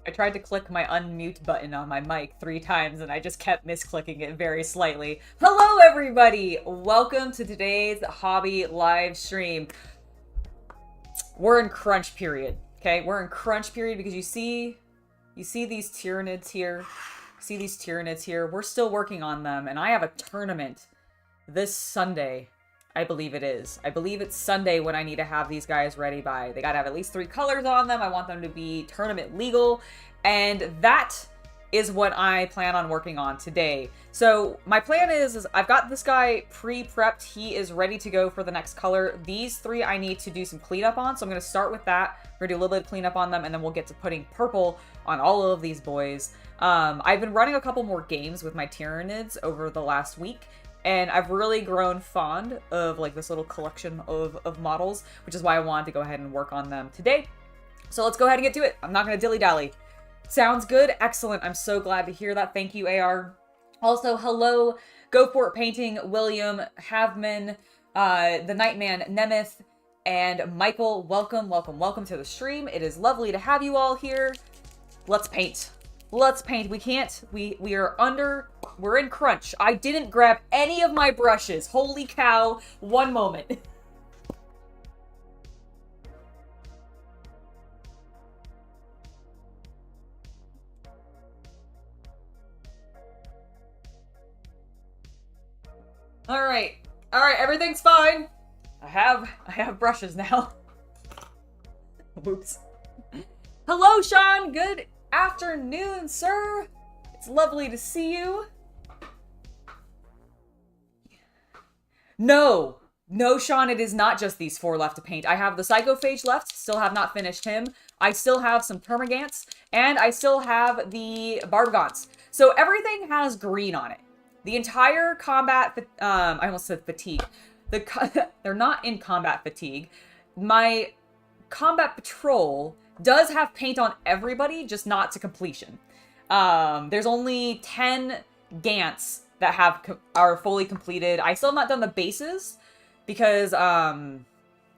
I tried to click my unmute button on my mic 3 times and I just kept misclicking it very slightly. Hello everybody! Welcome to today's hobby live stream. We're in crunch period, okay? We're in crunch period because you see these Tyranids here? See these Tyranids here? We're still working on them and I have a tournament this Sunday. I believe it is. I believe it's Sunday when I need to have these guys ready by. They gotta have at least 3 colors on them. I want them to be tournament legal. And that is what I plan on working on today. So my plan is I've got this guy pre-prepped. He is ready to go for the next color. These 3 I need to do some cleanup on. So I'm gonna start with that. We're gonna do a little bit of cleanup on them and then we'll get to putting purple on all of these boys. I've been running a couple more games with my Tyranids over the last week. And I've really grown fond of like this little collection of models, which is why I wanted to go ahead and work on them today. So let's go ahead and get to it. I'm not going to dilly-dally. Sounds good? Excellent. I'm so glad to hear that. Thank you, AR. Also, hello, Go For It Painting, William, Havman, the Nightman, Nemeth, and Michael. Welcome, welcome, welcome to the stream. It is lovely to have you all here. Let's paint. Let's paint. We're in crunch. I didn't grab any of my brushes. Holy cow. One moment. All right, everything's fine. I have brushes now. Oops. Hello, Sean. Good afternoon, sir. It's lovely to see you. No, Sean, it is not just these 4 left to paint. I have the Psychophage left, still have not finished him. I still have some Termagants, and I still have the Barbagants. So everything has green on it. The entire combat, I almost said fatigue. They're not in combat fatigue. My combat patrol does have paint on everybody, just not to completion. There's only 10 Gants that are fully completed. I still have not done the bases because, and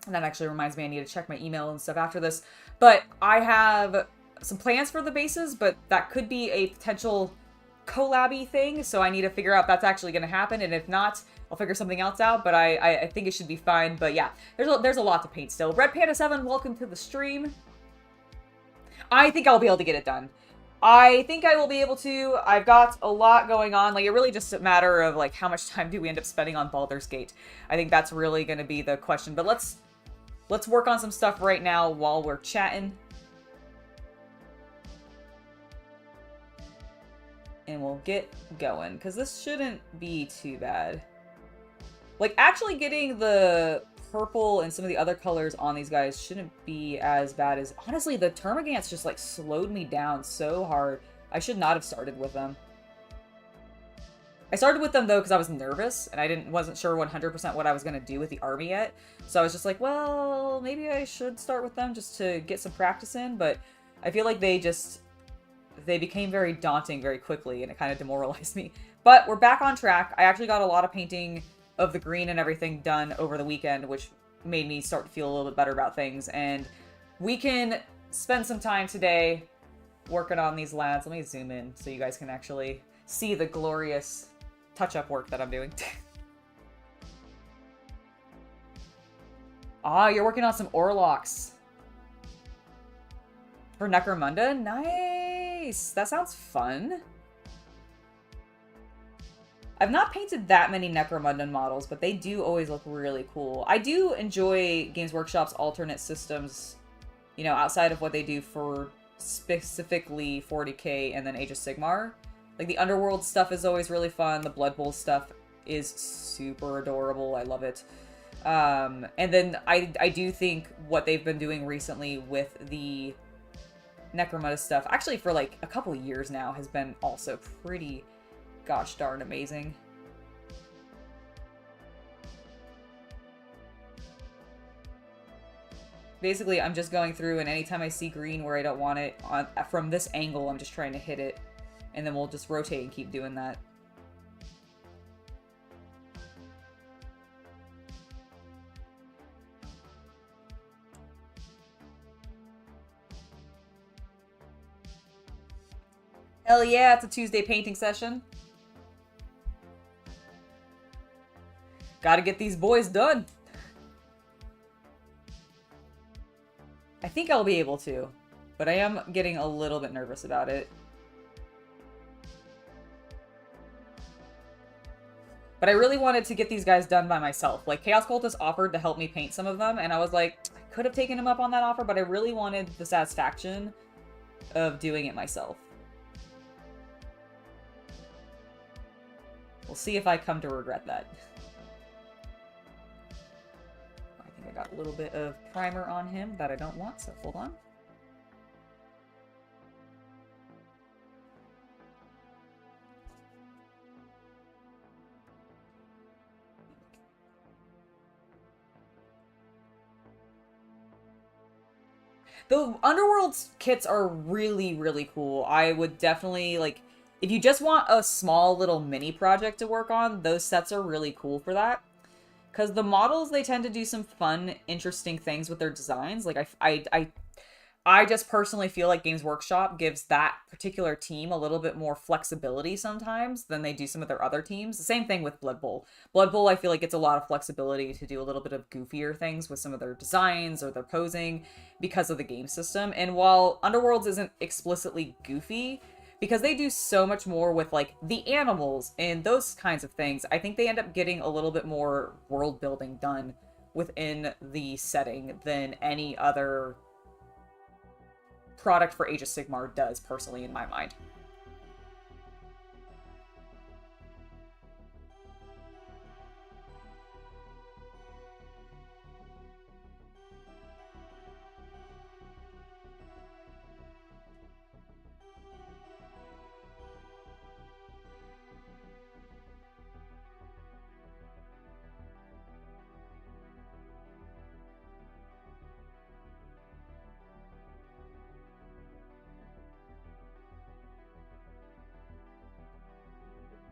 that actually reminds me I need to check my email and stuff after this. But I have some plans for the bases, but that could be a potential collab-y thing, so I need to figure out if that's actually going to happen, and if not, I'll figure something else out, but I think it should be fine. But yeah, there's a lot to paint still. Red Panda 7, welcome to the stream. I think I'll be able to get it done. I think I will be able to. I've got a lot going on. Like, it really just a matter of, like, how much time do we end up spending on Baldur's Gate? I think that's really going to be the question. But let's work on some stuff right now while we're chatting. And we'll get going, because this shouldn't be too bad. Like, actually getting the purple and some of the other colors on these guys shouldn't be as bad as... Honestly, the Termagants just, like, slowed me down so hard. I should not have started with them. I started with them, though, because I was nervous, and I wasn't sure 100% what I was going to do with the army yet. So I was just like, well, maybe I should start with them just to get some practice in, but I feel like they became very daunting very quickly, and it kind of demoralized me. But we're back on track. I actually got a lot of painting of the green and everything done over the weekend, which made me start to feel a little bit better about things. And we can spend some time today working on these lads. Let me zoom in so you guys can actually see the glorious touch-up work that I'm doing. Ah, you're working on some Orlocks for Necromunda? Nice! That sounds fun. I've not painted that many Necromundan models, but they do always look really cool. I do enjoy Games Workshop's alternate systems, you know, outside of what they do for specifically 40k and then Age of Sigmar. Like, the Underworld stuff is always really fun. The Blood Bowl stuff is super adorable. I love it. And then I do think what they've been doing recently with the Necromunda stuff, actually for like a couple of years now, has been also pretty gosh darn amazing. Basically, I'm just going through, and anytime I see green where I don't want it, from this angle, I'm just trying to hit it. And then we'll just rotate and keep doing that. Hell yeah, it's a Tuesday painting session. Gotta get these boys done. I think I'll be able to, but I am getting a little bit nervous about it. But I really wanted to get these guys done by myself. Like, Chaos Cultist offered to help me paint some of them, and I was like, I could have taken him up on that offer, but I really wanted the satisfaction of doing it myself. We'll see if I come to regret that. I think I got a little bit of primer on him that I don't want, so hold on. The Underworld kits are really, really cool. I would definitely, like, if you just want a small little mini project to work on, those sets are really cool for that. Because the models, they tend to do some fun, interesting things with their designs. Like, I just personally feel like Games Workshop gives that particular team a little bit more flexibility sometimes than they do some of their other teams. The same thing with Blood Bowl. Blood Bowl, I feel like it's a lot of flexibility to do a little bit of goofier things with some of their designs or their posing because of the game system. And while Underworlds isn't explicitly goofy, because they do so much more with like the animals and those kinds of things, I think they end up getting a little bit more world building done within the setting than any other product for Age of Sigmar does, personally, in my mind.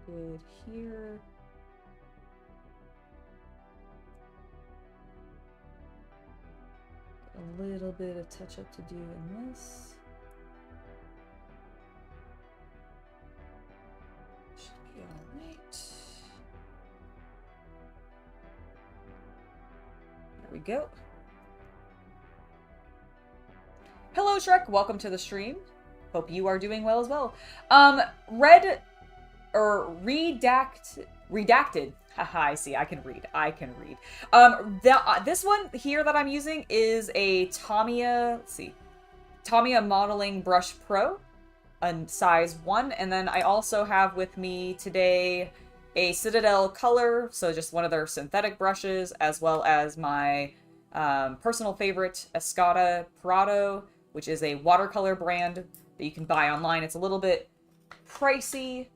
Good here. A little bit of touch up to do in this. Should be all right. There we go. Hello, Shrek. Welcome to the stream. Hope you are doing well as well. Redacted. Haha, I see. I can read. This one here that I'm using is a Tamiya, let's see, Tamiya Modeling Brush Pro, a size 1. And then I also have with me today a Citadel Color, so just one of their synthetic brushes, as well as my personal favorite, Escada Prado, which is a watercolor brand that you can buy online. It's a little bit pricey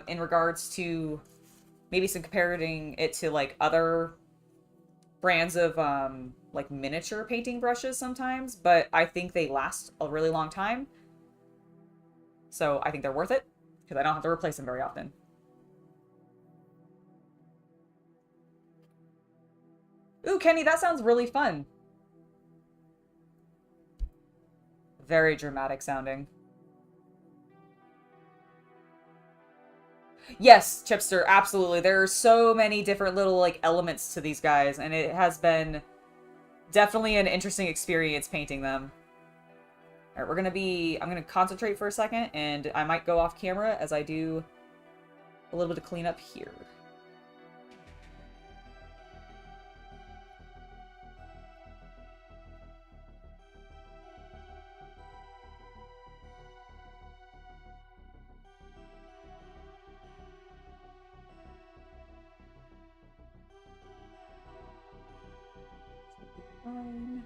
in regards to maybe some comparing it to like other brands of like miniature painting brushes sometimes, but I think they last a really long time. So I think they're worth it because I don't have to replace them very often. Ooh, Kenny, that sounds really fun. Very dramatic sounding. Yes, Chipster, absolutely. There are so many different little like elements to these guys, and it has been definitely an interesting experience painting them. All right, I'm gonna concentrate for a second, and I might go off camera as I do a little bit of cleanup here. Fine.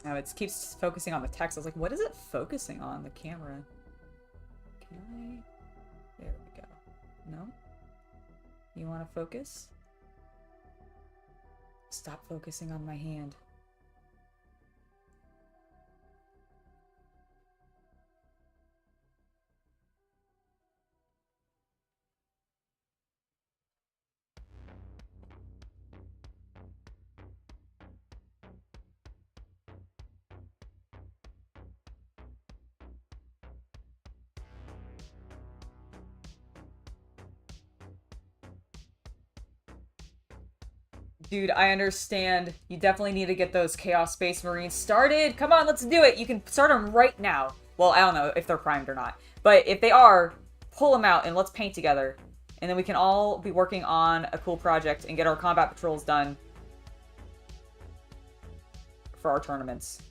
Oh, it keeps focusing on the text. I was like, what is it focusing on? The camera. Can I? There we go. No? You want to focus? Stop focusing on my hand. Dude, I understand. You definitely need to get those Chaos Space Marines started. Come on, let's do it. You can start them right now. Well, I don't know if they're primed or not. But if they are, pull them out and let's paint together. And then we can all be working on a cool project and get our combat patrols done for our tournaments.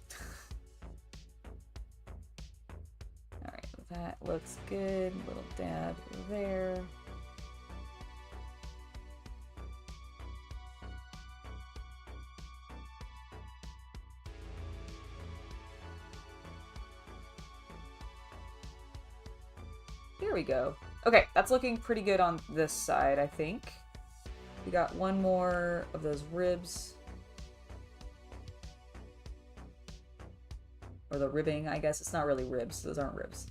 Alright, that looks good. Little dab there. There we go. Okay, that's looking pretty good on this side, I think. We got one more of those ribs. Or the ribbing, I guess. It's not really ribs. Those aren't ribs.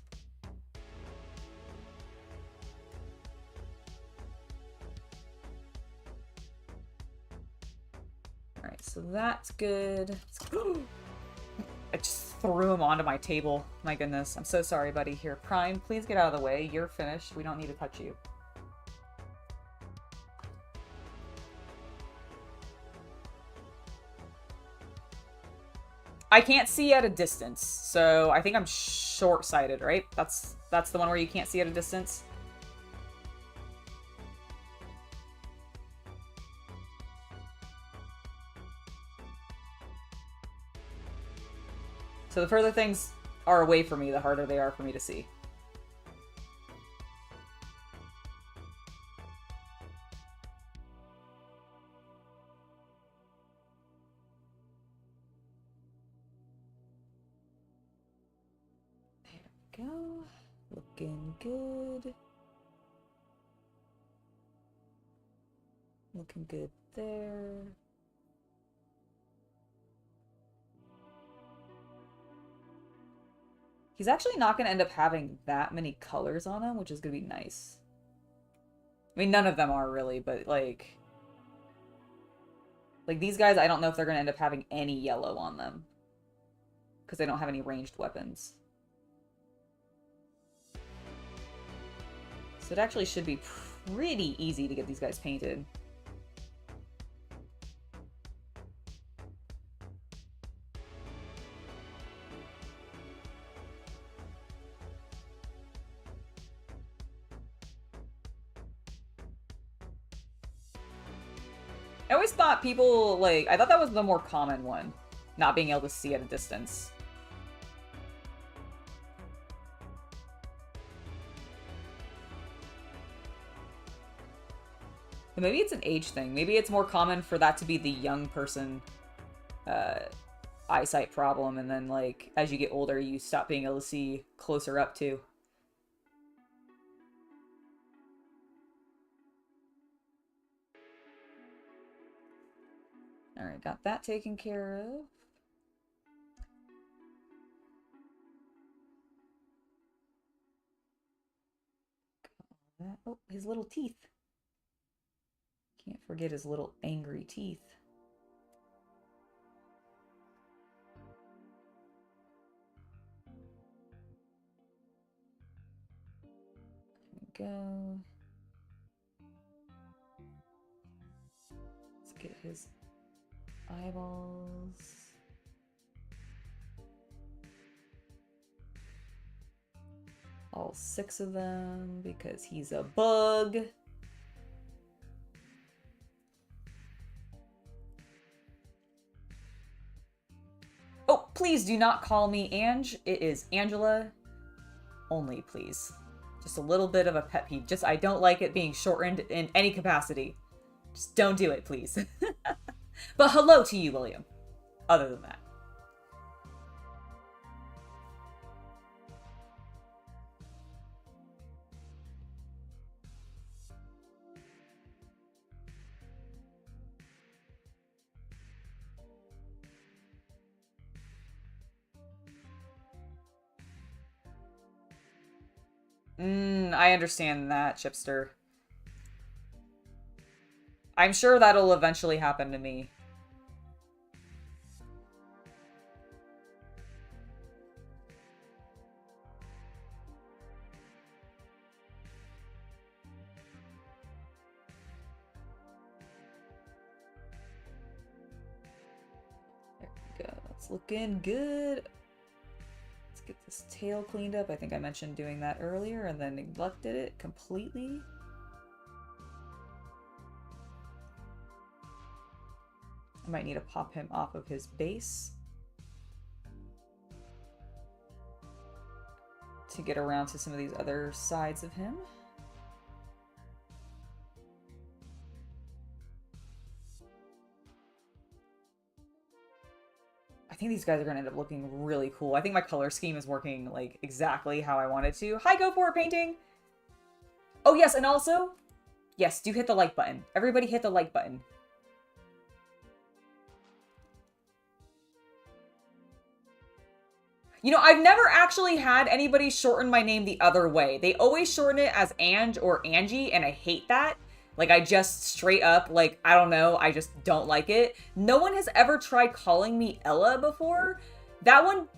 Alright, so that's good. I just threw him onto my table. My goodness. I'm so sorry, buddy. Here, Prime, please get out of the way. You're finished. We don't need to touch you. I can't see at a distance, so I think I'm short-sighted, right? That's the one where you can't see at a distance? So the further things are away from me, the harder they are for me to see. There we go. Looking good. Looking good there. He's actually not going to end up having that many colors on him, which is going to be nice. I mean, none of them are really, but like these guys, I don't know if they're going to end up having any yellow on them. Because they don't have any ranged weapons. So it actually should be pretty easy to get these guys painted. I always thought people, like, I thought that was the more common one. Not being able to see at a distance. But maybe it's an age thing. Maybe it's more common for that to be the young person eyesight problem, and then, like, as you get older, you stop being able to see closer up to. Alright, got that taken care of. Oh, his little teeth. Can't forget his little angry teeth. There we go. Let's get his eyeballs. All 6 of them, because he's a bug. Oh, please do not call me Ange. It is Angela. Only, please. Just a little bit of a pet peeve. Just, I don't like it being shortened in any capacity. Just don't do it, please. But hello to you, William. Other than that. I understand that, Chipster. I'm sure that'll eventually happen to me. It's looking good. Let's get this tail cleaned up. I think I mentioned doing that earlier and then neglected it completely. I might need to pop him off of his base to get around to some of these other sides of him. I think these guys are going to end up looking really cool. I think my color scheme is working like exactly how I wanted to. Hi, Go For It Painting! Oh yes, and also, yes, do hit the like button. Everybody hit the like button. You know, I've never actually had anybody shorten my name the other way. They always shorten it as Ange or Angie, and I hate that. Like, I just straight up, like, I don't know, I just don't like it. No one has ever tried calling me Ella before. That one,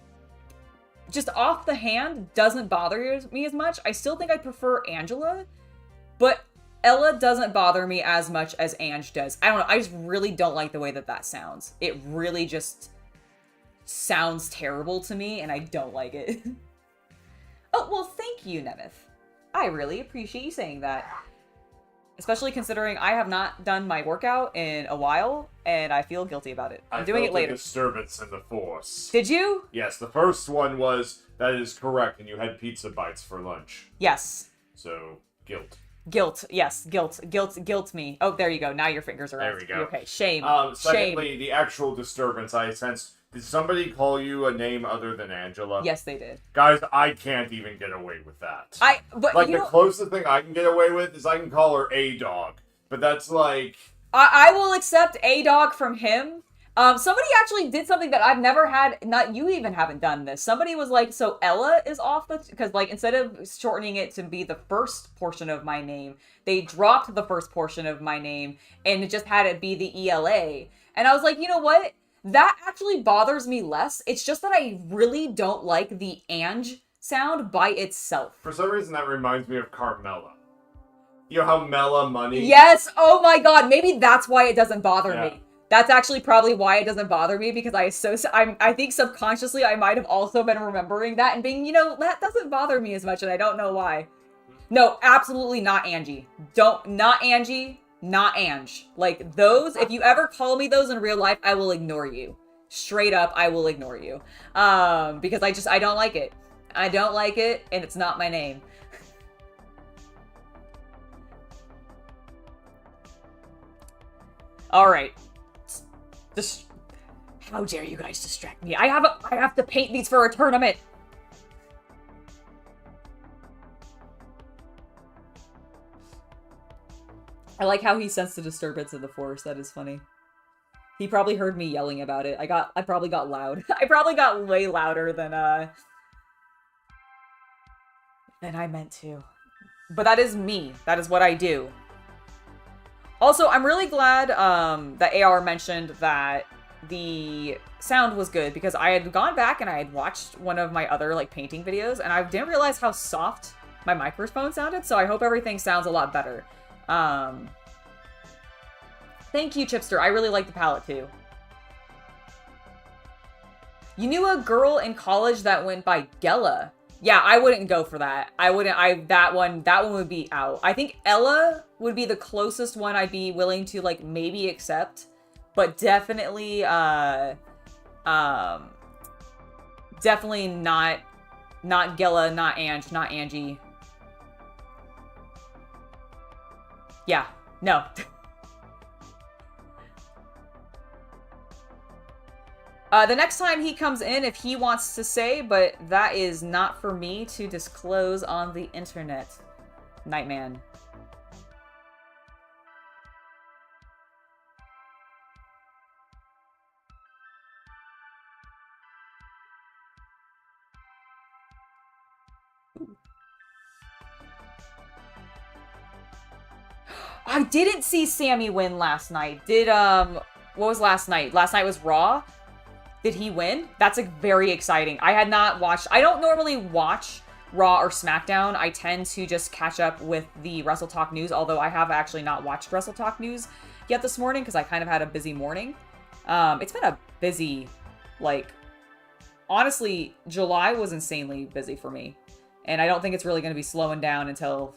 just off the hand, doesn't bother me as much. I still think I prefer Angela, but Ella doesn't bother me as much as Ange does. I don't know, I just really don't like the way that that sounds. It really just sounds terrible to me, and I don't like it. Oh, well, thank you, Nemeth. I really appreciate you saying that. Especially considering I have not done my workout in a while, and I feel guilty about it. I'm doing it later. I felt a disturbance in the force. Did you? Yes, the first one was, that is correct, and you had pizza bites for lunch. Yes. So, guilt. Guilt, yes, guilt me. Oh, there you go. Now your fingers are There we go. Okay, shame. Secondly, shame. the actual disturbance I sensed. Did somebody call you a name other than Angela? Yes, they did. Guys, I can't even get away with that. But like, the closest thing I can get away with is I can call her A-Dog. But that's like... I will accept A-Dog from him. Somebody actually did something that I've never had, not you even haven't done this. Somebody was like, so Ella is off the, because like instead of shortening it to be the first portion of my name, they dropped the first portion of my name and it just had it be the ELA. And I was like, you know what? That actually bothers me less. It's just that I really don't like the Ange sound by itself. For some reason that reminds me of Carmella. You know how Mela Money... Yes! Oh my god, maybe that's why it doesn't bother me. That's actually probably why it doesn't bother me, because I think subconsciously I might have also been remembering that and being, you know, that doesn't bother me as much, and I don't know why. No, absolutely not Angie. Not Angie, not Ange. Like, those, if you ever call me those in real life, I will ignore you. Straight up, I will ignore you. Because I don't like it. I don't like it, and it's not my name. Alright. How dare you guys distract me? I have to paint these for a tournament. I like how he sensed the disturbance in the forest. That is funny. He probably heard me yelling about it. I probably got loud. I probably got way louder than I meant to. But that is me. That is what I do. Also, I'm really glad that AR mentioned that the sound was good, because I had gone back and I had watched one of my other like painting videos and I didn't realize how soft my microphone sounded, so I hope everything sounds a lot better. Thank you, Chipster. I really like the palette too. You knew a girl in college that went by Gella. Yeah, I wouldn't go for that. That one would be out. I think Ella would be the closest one I'd be willing to like maybe accept, but definitely definitely not Gella, not Ange, not Angie. Yeah, no. The next time he comes in, if he wants to say, but that is not for me to disclose on the internet. Nightman. I didn't see Sammy win last night. What was last night? Last night was Raw. Did he win? That's very exciting. I had not watched... I don't normally watch Raw or SmackDown. I tend to just catch up with the Wrestle Talk news, although I have actually not watched Wrestle Talk news yet this morning because I kind of had a busy morning. It's been a busy Like, honestly, July was insanely busy for me. And I don't think it's really going to be slowing down until,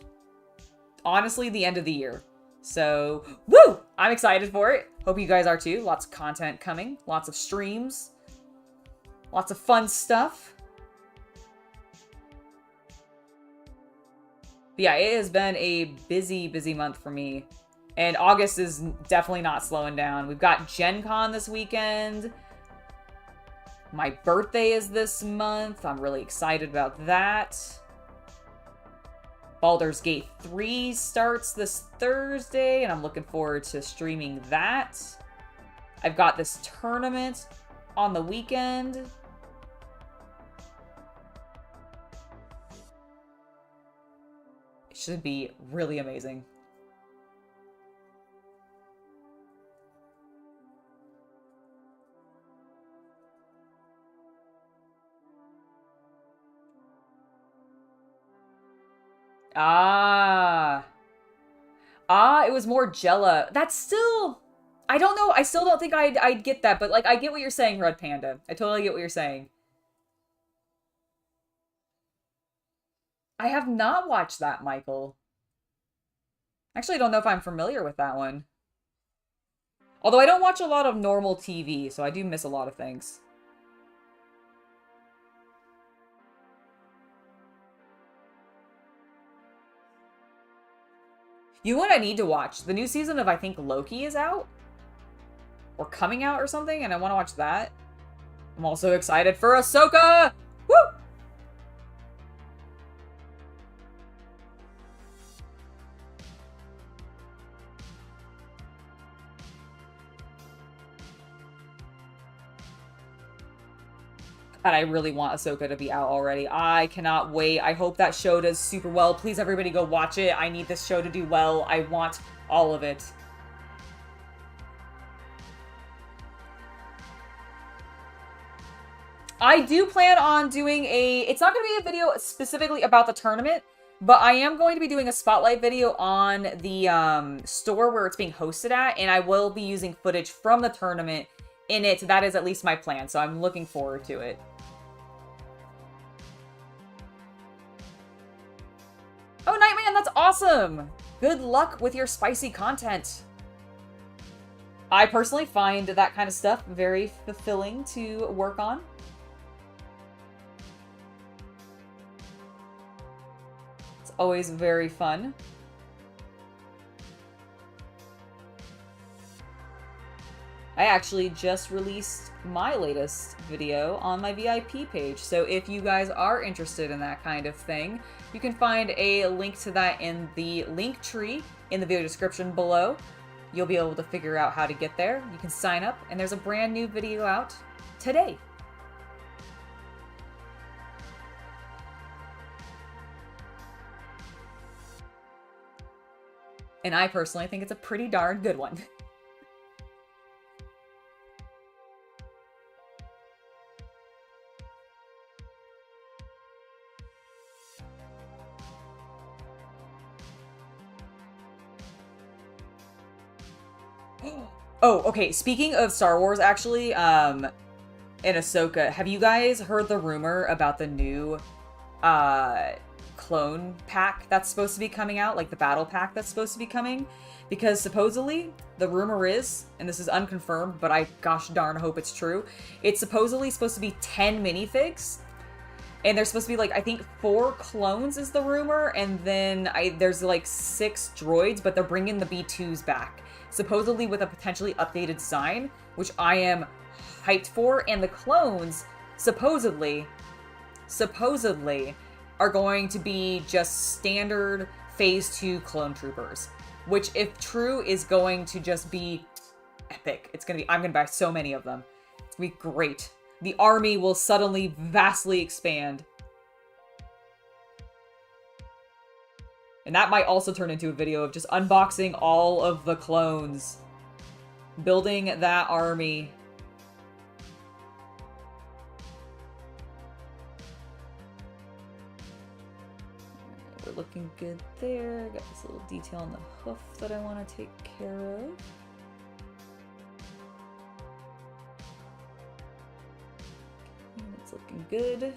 honestly, the end of the year. So, woo! I'm excited for it. Hope you guys are too. Lots of content coming. Lots of streams. Lots of fun stuff. But yeah, it has been a busy, busy month for me. And August is definitely not slowing down. We've got Gen Con this weekend. My birthday is this month. I'm really excited about that. Baldur's Gate 3 starts this Thursday, and I'm looking forward to streaming that. I've got this tournament on the weekend. It should be really amazing. It was more Jella. That's still... I don't know. I still don't think I'd get that, but, like, I get what you're saying, Red Panda. I totally get what you're saying. I have not watched that, Michael. Actually, I don't know if I'm familiar with that one. Although I don't watch a lot of normal TV, so I do miss a lot of things. You know what I need to watch? The new season of, I think, Loki is out? Or coming out or something, and I want to watch that. I'm also excited for Ahsoka! Woo! And I really want Ahsoka to be out already. I cannot wait. I hope that show does super well. Please, everybody go watch it. I need this show to do well. I want all of it. I do plan on doing it's not going to be a video specifically about the tournament, but I am going to be doing a spotlight video on the store where it's being hosted at, and I will be using footage from the tournament in it. That is at least my plan, so I'm looking forward to it. Oh, Nightman, that's awesome! Good luck with your spicy content. I personally find that kind of stuff very fulfilling to work on. It's always very fun. I actually just released my latest video on my VIP page, so if you guys are interested in that kind of thing, you can find a link to that in the link tree in the video description below. You'll be able to figure out how to get there. You can sign up, and there's a brand new video out today. And I personally think it's a pretty darn good one. Oh, okay. Speaking of Star Wars, actually, and Ahsoka, have you guys heard the rumor about the new, clone pack that's supposed to be coming out? Like, the battle pack that's supposed to be coming? Because supposedly, the rumor is, and this is unconfirmed, but I gosh darn hope it's true, it's supposedly supposed to be 10 minifigs. And there's supposed to be, like, I think 4 clones is the rumor, and then there's, like, 6 droids, but they're bringing the B2s back. Supposedly with a potentially updated design, which I am hyped for, and the clones, supposedly, are going to be just standard Phase 2 clone troopers, which, if true, is going to just be epic. I'm gonna buy so many of them. It's gonna be great. The army will suddenly vastly expand. And that might also turn into a video of just unboxing all of the clones. Building that army. We're looking good there. Got this little detail on the hoof that I want to take care of. looking good.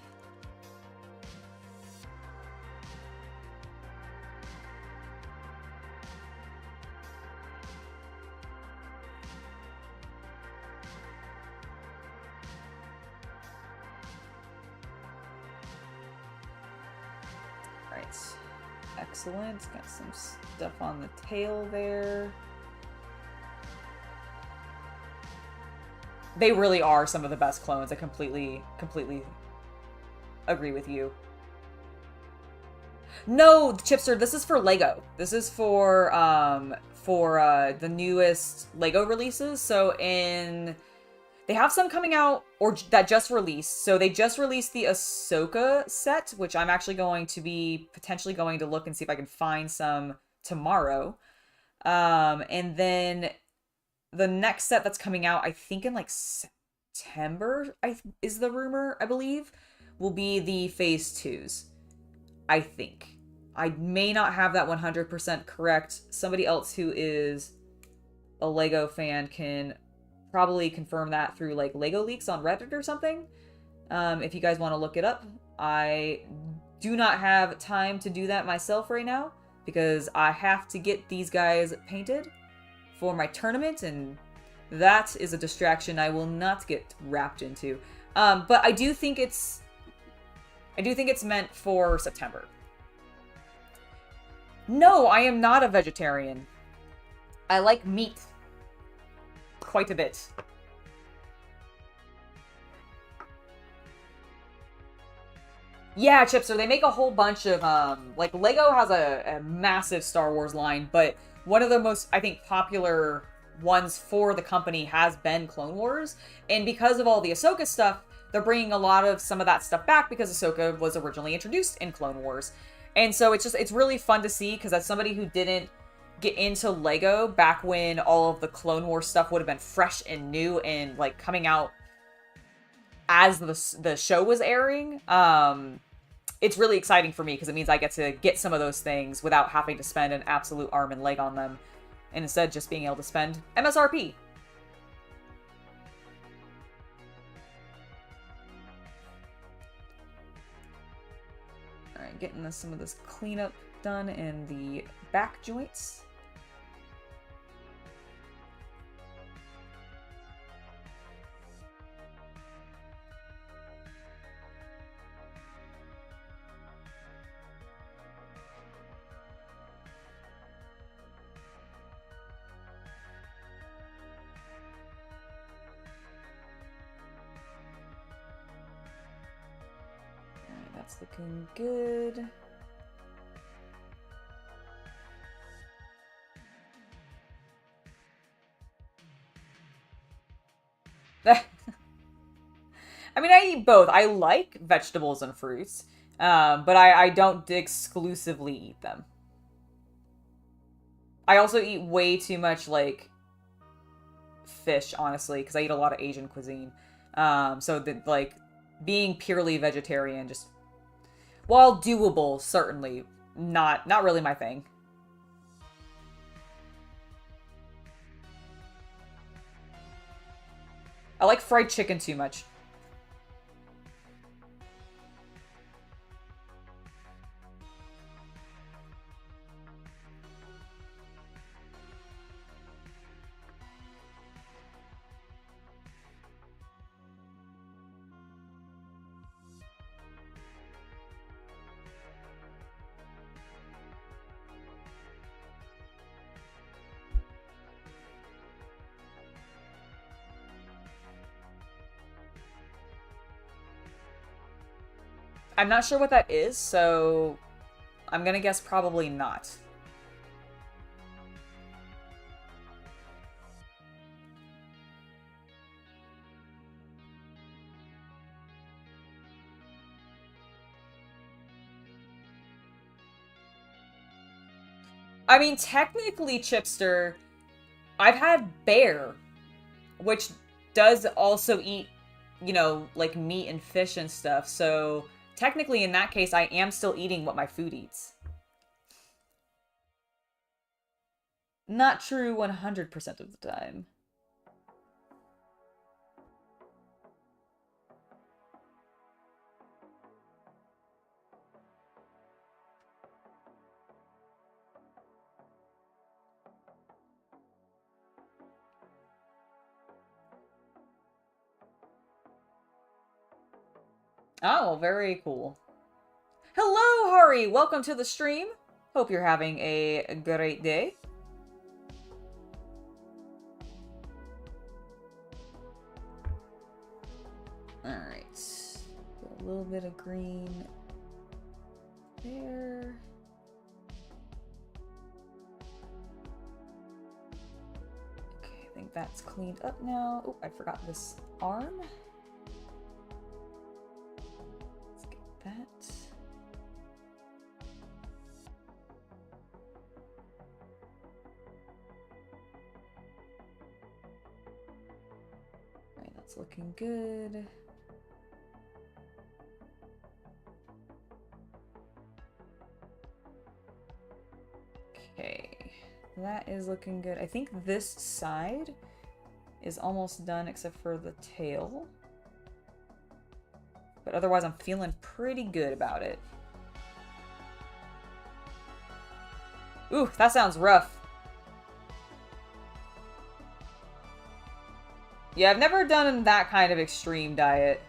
Alright. Excellent. Got some stuff on the tail there. They really are some of the best clones. I completely agree with you. No, Chipster, this is for Lego. This is for the newest Lego releases. So they have some coming out or that just released. So they just released the Ahsoka set, which I'm actually going to be potentially going to look and see if I can find some tomorrow. And then the next set that's coming out, I think in like September, is the rumor, I believe, will be the Phase 2s. I think. I may not have that 100% correct. Somebody else who is a Lego fan can probably confirm that through like Lego leaks on Reddit or something. If you guys want to look it up. I do not have time to do that myself right now because I have to get these guys painted for my tournament, and that is a distraction I will not get wrapped into. But I do think it's meant for September. No, I am not a vegetarian. I like meat quite a bit. Yeah, Chipster, they make a whole bunch of, like, Lego has a massive Star Wars line, but one of the most, I think, popular ones for the company has been Clone Wars. And because of all the Ahsoka stuff, they're bringing a lot of some of that stuff back because Ahsoka was originally introduced in Clone Wars. And so it's really fun to see because as somebody who didn't get into Lego back when all of the Clone Wars stuff would have been fresh and new and like coming out as the show was airing, it's really exciting for me because it means I get to get some of those things without having to spend an absolute arm and leg on them, and instead just being able to spend MSRP. Alright, getting some of this cleanup done in the back joints. That's looking good. I mean, I eat both. I like vegetables and fruits, but I don't exclusively eat them. I also eat way too much, like, fish, honestly, because I eat a lot of Asian cuisine. So, like, being purely vegetarian just... While doable, certainly not really my thing. I like fried chicken too much. I'm not sure what that is, so I'm gonna guess probably not. I mean, technically, Chipster, I've had bear, which does also eat, you know, like meat and fish and stuff, so technically, in that case, I am still eating what my food eats. Not true 100% of the time. Oh, very cool. Hello, Hari! Welcome to the stream. Hope you're having a great day. Alright. A little bit of green there. Okay, I think that's cleaned up now. Oh, I forgot this arm. Let's get that. Alright, that's looking good. Okay, that is looking good. I think this side is almost done except for the tail. But otherwise I'm feeling pretty good about it. Ooh, that sounds rough. Yeah, I've never done that kind of extreme diet.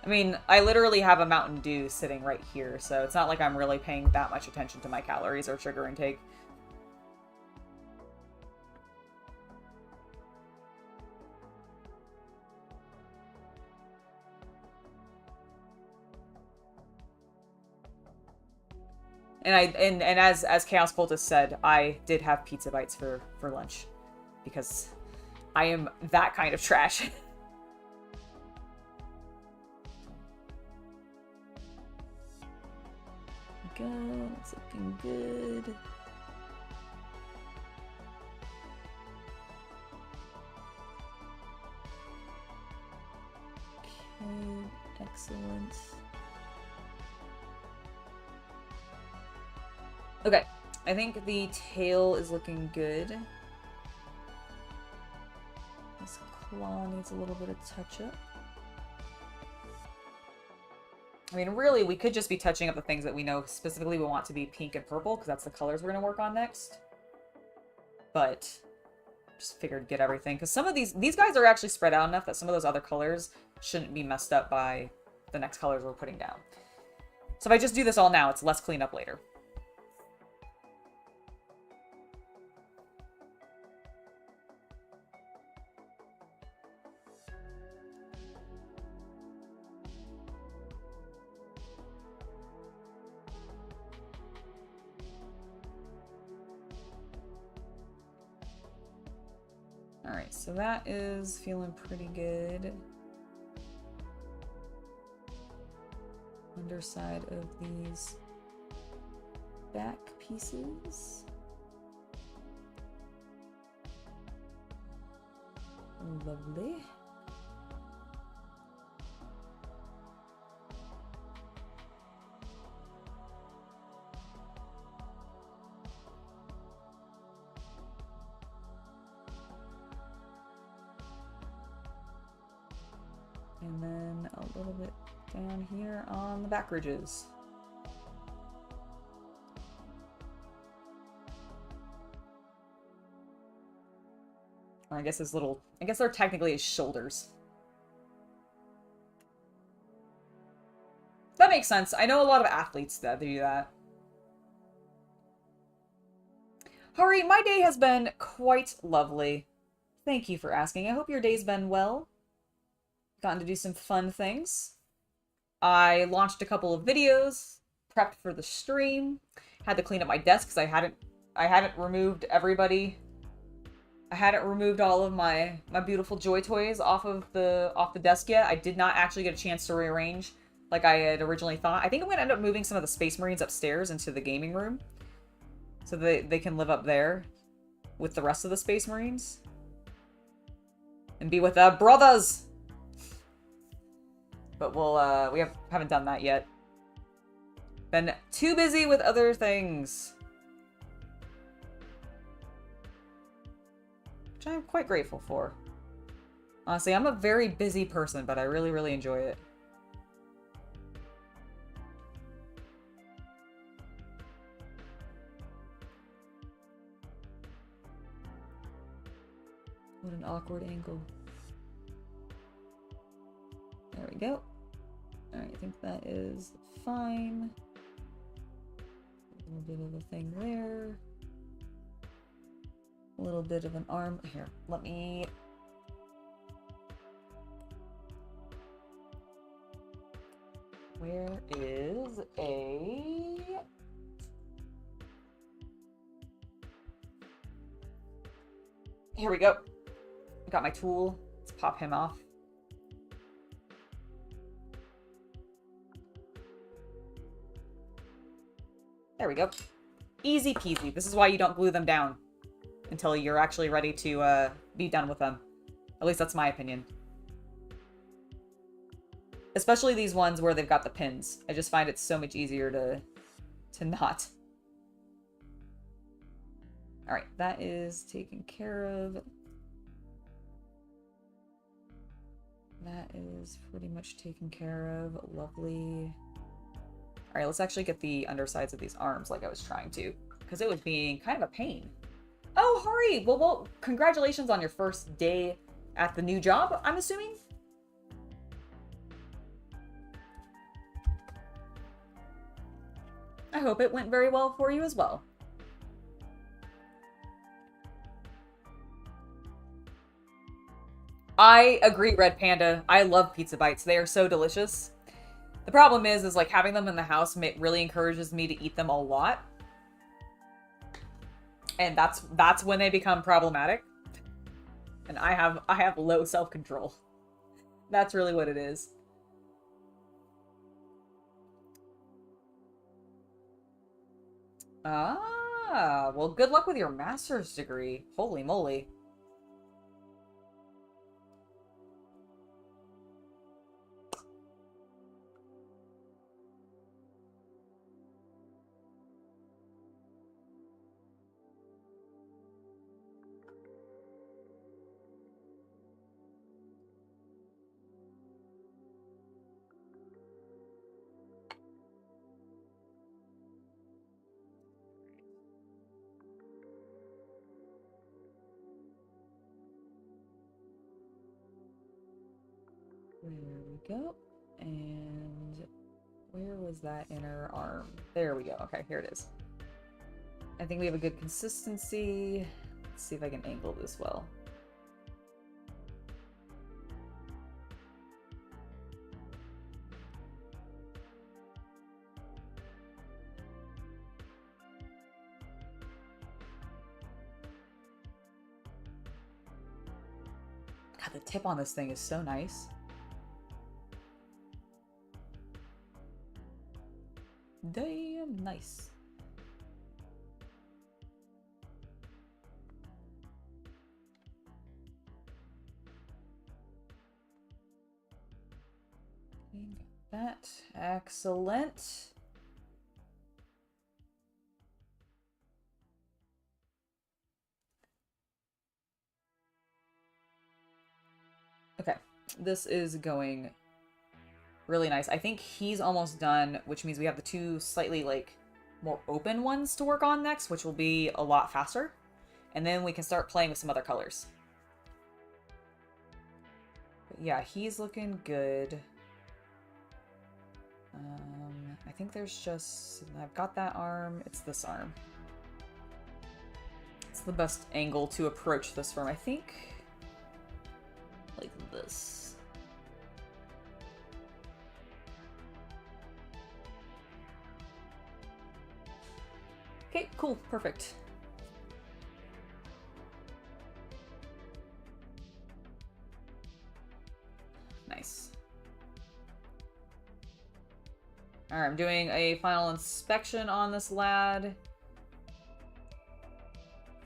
I mean, I literally have a Mountain Dew sitting right here, so it's not like I'm really paying that much attention to my calories or sugar intake. And as Chaos Cultist said, I did have pizza bites for lunch because I am that kind of trash. Go, it's looking good. Okay, excellent. Okay, I think the tail is looking good. This claw needs a little bit of touch-up. I mean, really, we could just be touching up the things that we know specifically we want to be pink and purple, because that's the colors we're going to work on next. But just figured get everything, because some of these guys are actually spread out enough that some of those other colors shouldn't be messed up by the next colors we're putting down. So if I just do this all now, it's less cleanup later. Alright, so that is feeling pretty good. Underside of these back pieces. Lovely. And then a little bit down here on the back ridges. Or I guess his little, I guess they're technically his shoulders. That makes sense. I know a lot of athletes that do that. Hari, my day has been quite lovely. Thank you for asking. I hope your day's been well. Gotten to do some fun things. I launched a couple of videos, prepped for the stream, had to clean up my desk because I hadn't removed everybody. I hadn't removed all of my beautiful Joy toys off the desk yet. I did not actually get a chance to rearrange like I had originally thought. I think I'm gonna end up moving some of the Space Marines upstairs into the gaming room so they can live up there with the rest of the Space Marines and be with brothers. But we'll, we haven't done that yet. Been too busy with other things. Which I'm quite grateful for. Honestly, I'm a very busy person, but I really, really enjoy it. What an awkward angle. There we go. Alright, I think that is fine. A little bit of a thing there. A little bit of an arm. Here, let me... Where is a... Here we go. Got my tool. Let's pop him off. There we go. Easy peasy. This is why you don't glue them down until you're actually ready to be done with them. At least that's my opinion. Especially these ones where they've got the pins. I just find it so much easier to not. Alright, that is taken care of. That is pretty much taken care of. Lovely. Alright, let's actually get the undersides of these arms like I was trying to, because it was being kind of a pain. Oh, Hari! Well, congratulations on your first day at the new job, I'm assuming? I hope it went very well for you as well. I agree, Red Panda. I love pizza bites. They are so delicious. The problem is like having them in the house really encourages me to eat them a lot. And that's when they become problematic. And I have low self-control. That's really what it is. Ah, well, good luck with your master's degree. Holy moly. There we go. And where was that inner arm? There we go. Okay, here it is. I think we have a good consistency. Let's see if I can angle this well. God, the tip on this thing is so nice. Damn nice. Got that. Excellent. Okay, this is going really nice. I think he's almost done, which means we have the two slightly like more open ones to work on next, which will be a lot faster. And then we can start playing with some other colors. But yeah, he's looking good. I think there's just, I've got that arm, it's this arm. It's the best angle to approach this from, I think. Like this. Okay, cool, perfect. Nice. Alright, I'm doing a final inspection on this lad.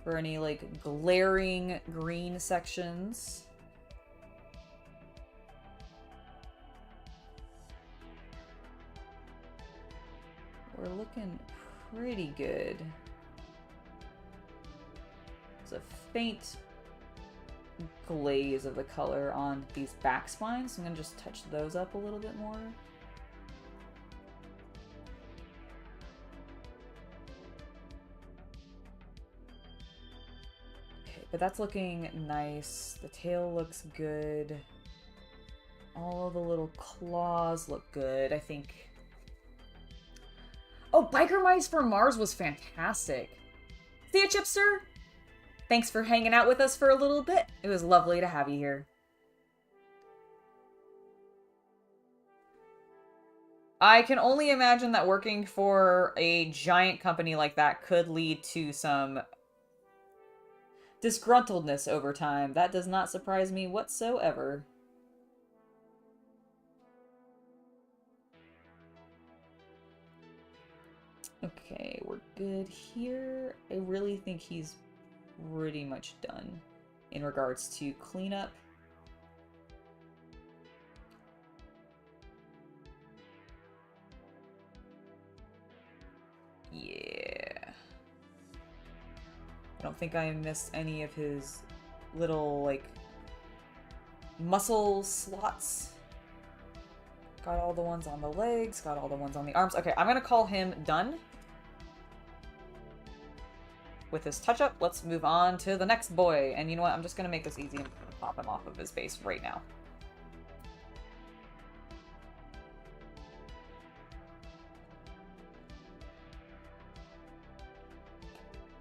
For any, like, glaring green sections. We're looking pretty good. There's a faint glaze of the color on these back spines, so I'm gonna just touch those up a little bit more. Okay, but that's looking nice. The tail looks good. All of the little claws look good, I think. Oh, Biker Mice from Mars was fantastic. See ya, Chipster? Thanks for hanging out with us for a little bit. It was lovely to have you here. I can only imagine that working for a giant company like that could lead to some disgruntledness over time. That does not surprise me whatsoever. Okay, we're good here. I really think he's pretty much done in regards to cleanup. Yeah. I don't think I missed any of his little, like, muscle slots. Got all the ones on the legs, got all the ones on the arms. Okay, I'm gonna call him done with his touch-up. Let's move on to the next boy. And you know what? I'm just gonna make this easy and pop him off of his base right now.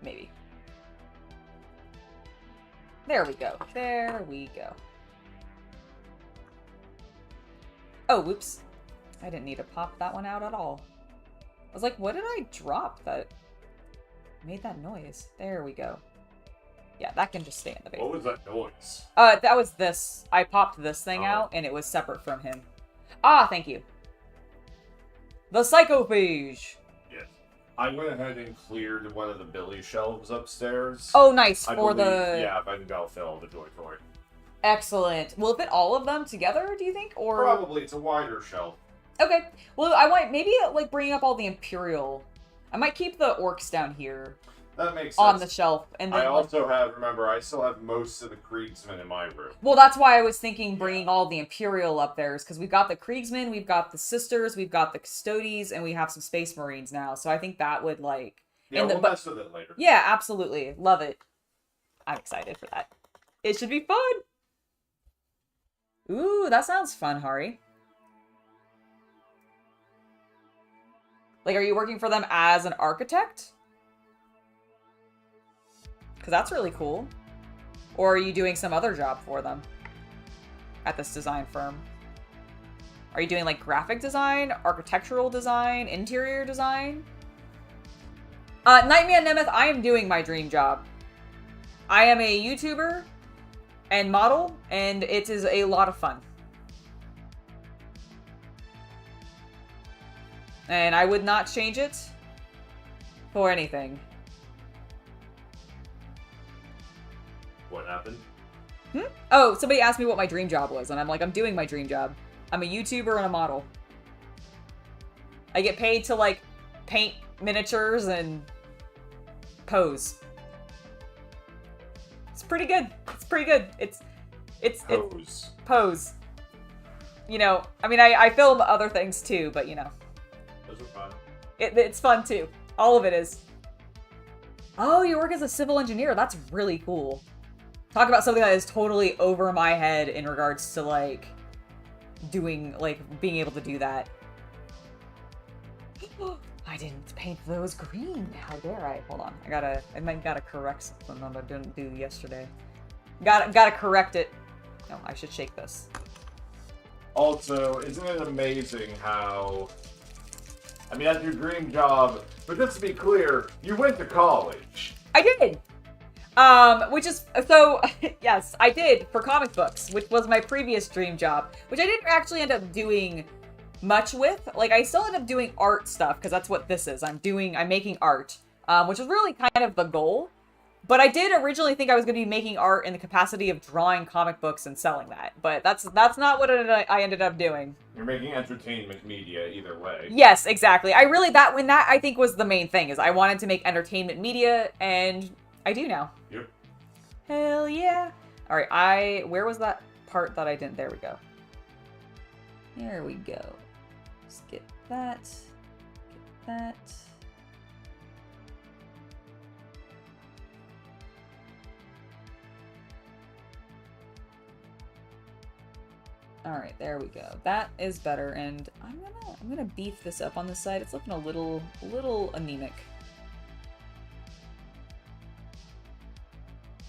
Maybe. There we go. There we go. Oh, whoops. I didn't need to pop that one out at all. I was like, what did I drop that made that noise? There we go. Yeah, that can just stay in the base. What was that noise? That was this. I popped this thing out, and it was separate from him. Ah, thank you. The Psychophage! Yes. I went ahead and cleared one of the Billy shelves upstairs. Oh, nice. I For believe, the... Yeah, I think that'll fill the joy toy. Excellent. Will it fit all of them together, do you think? Or Probably. It's a wider shelf. Okay. Well, I might maybe like bring up all the Imperial. I might keep the orcs down here. That makes sense. On the shelf, and then I also have. Remember, I still have most of the Kriegsmen in my room. Well, that's why I was thinking bringing all the Imperial up there, is because we've got the Kriegsmen, we've got the Sisters, we've got the Custodes, and we have some Space Marines now. So I think that would like. Yeah, we'll mess with it later. Yeah, absolutely, love it. I'm excited for that. It should be fun. Ooh, that sounds fun, Hari. Like, are you working for them as an architect? Because that's really cool. Or are you doing some other job for them at this design firm? Are you doing, like, graphic design, architectural design, interior design? Nightman Nemeth, I am doing my dream job. I am a YouTuber and model, and it is a lot of fun. And I would not change it for anything. What happened? Oh, somebody asked me what my dream job was, and I'm like, I'm doing my dream job. I'm a YouTuber and a model. I get paid to, like, paint miniatures and pose. It's pretty good. It's pretty good. It's pose. You know, I mean, I film other things too, but you know. Those are fun. It's fun too. All of it is. Oh, you work as a civil engineer. That's really cool. Talk about something that is totally over my head in regards to, like, doing, like, being able to do that. I didn't paint those green. How dare I? Hold on. I might gotta correct something that I didn't do yesterday. Gotta correct it. No, I should shake this. Also, isn't it amazing how... I mean, that's your dream job, but just to be clear, you went to college. I did! Which is, so, yes, I did, for comic books, which was my previous dream job, which I didn't actually end up doing much with. Like, I still end up doing art stuff, because that's what this is. I'm making art, which is really kind of the goal. But I did originally think I was going to be making art in the capacity of drawing comic books and selling that. But that's not what I ended up doing. You're making entertainment media either way. Yes, exactly. That I think was the main thing, is I wanted to make entertainment media, and I do now. Yep. Hell yeah. Alright, where was that part that I didn't? There we go. There we go. Skip that. Get that. All right, there we go. That is better, and I'm gonna beef this up on this side. It's looking a little anemic.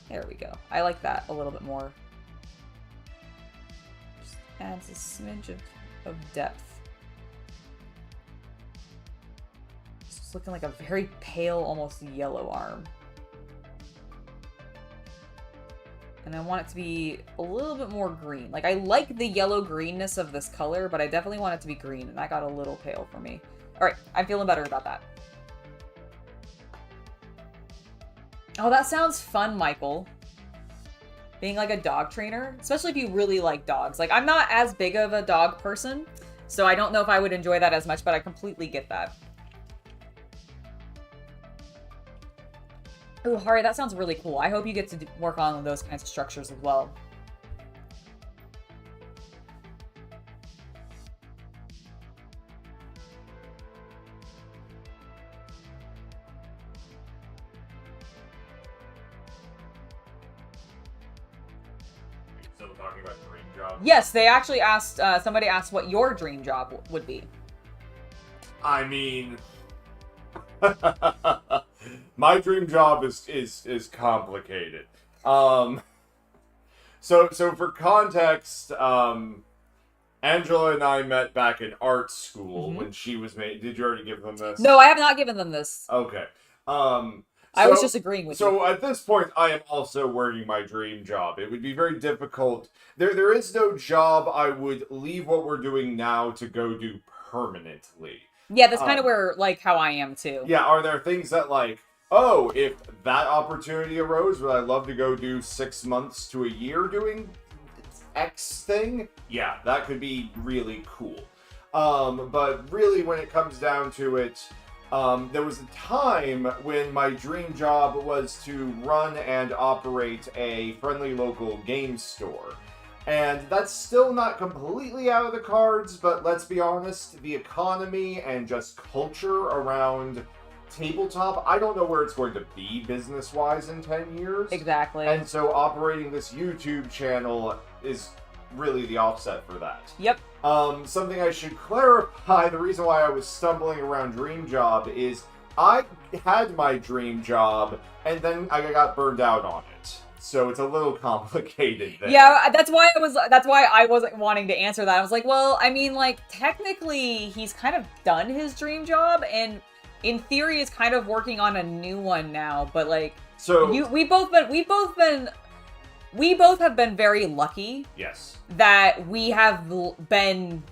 There we go. I like that a little bit more. Just adds a smidge of depth. It's looking like a very pale, almost yellow arm. And I want it to be a little bit more green. Like, I like the yellow greenness of this color, but I definitely want it to be green, and that got a little pale for me. All right, I'm feeling better about that. Oh, that sounds fun, Michael. Being like a dog trainer, especially if you really like dogs. Like, I'm not as big of a dog person, so I don't know if I would enjoy that as much, but I completely get that. Ooh, Hari, that sounds really cool. I hope you get to work on those kinds of structures as well. Still talking about dream job? Yes, they actually asked, somebody asked what your dream job would be. I mean... my dream job is complicated. So for context, Angela and I met back in art school when she was made. Did you already give them this? No, I have not given them this. Okay. I was just agreeing with you. So at this point, I am also working my dream job. It would be very difficult. There is no job I would leave what we're doing now to go do permanently. Yeah, that's kind of where, like, how I am, too. Yeah, are there things that, like, oh, if that opportunity arose, would I love to go do 6 months to a year doing X thing? Yeah, that could be really cool. But really, when it comes down to it, there was a time when my dream job was to run and operate a friendly local game store. And that's still not completely out of the cards, but let's be honest, the economy and just culture around tabletop, I don't know where it's going to be business-wise in 10 years. Exactly. And so operating this YouTube channel is really the offset for that. Yep. Something I should clarify, the reason why I was stumbling around dream job is I had my dream job and then I got burned out on it. So it's a little complicated there. Yeah, that's why I wasn't wanting to answer that. I was like, well, I mean, like, technically he's kind of done his dream job and in theory is kind of working on a new one now, but like, so we both have been very lucky. Yes. That we have been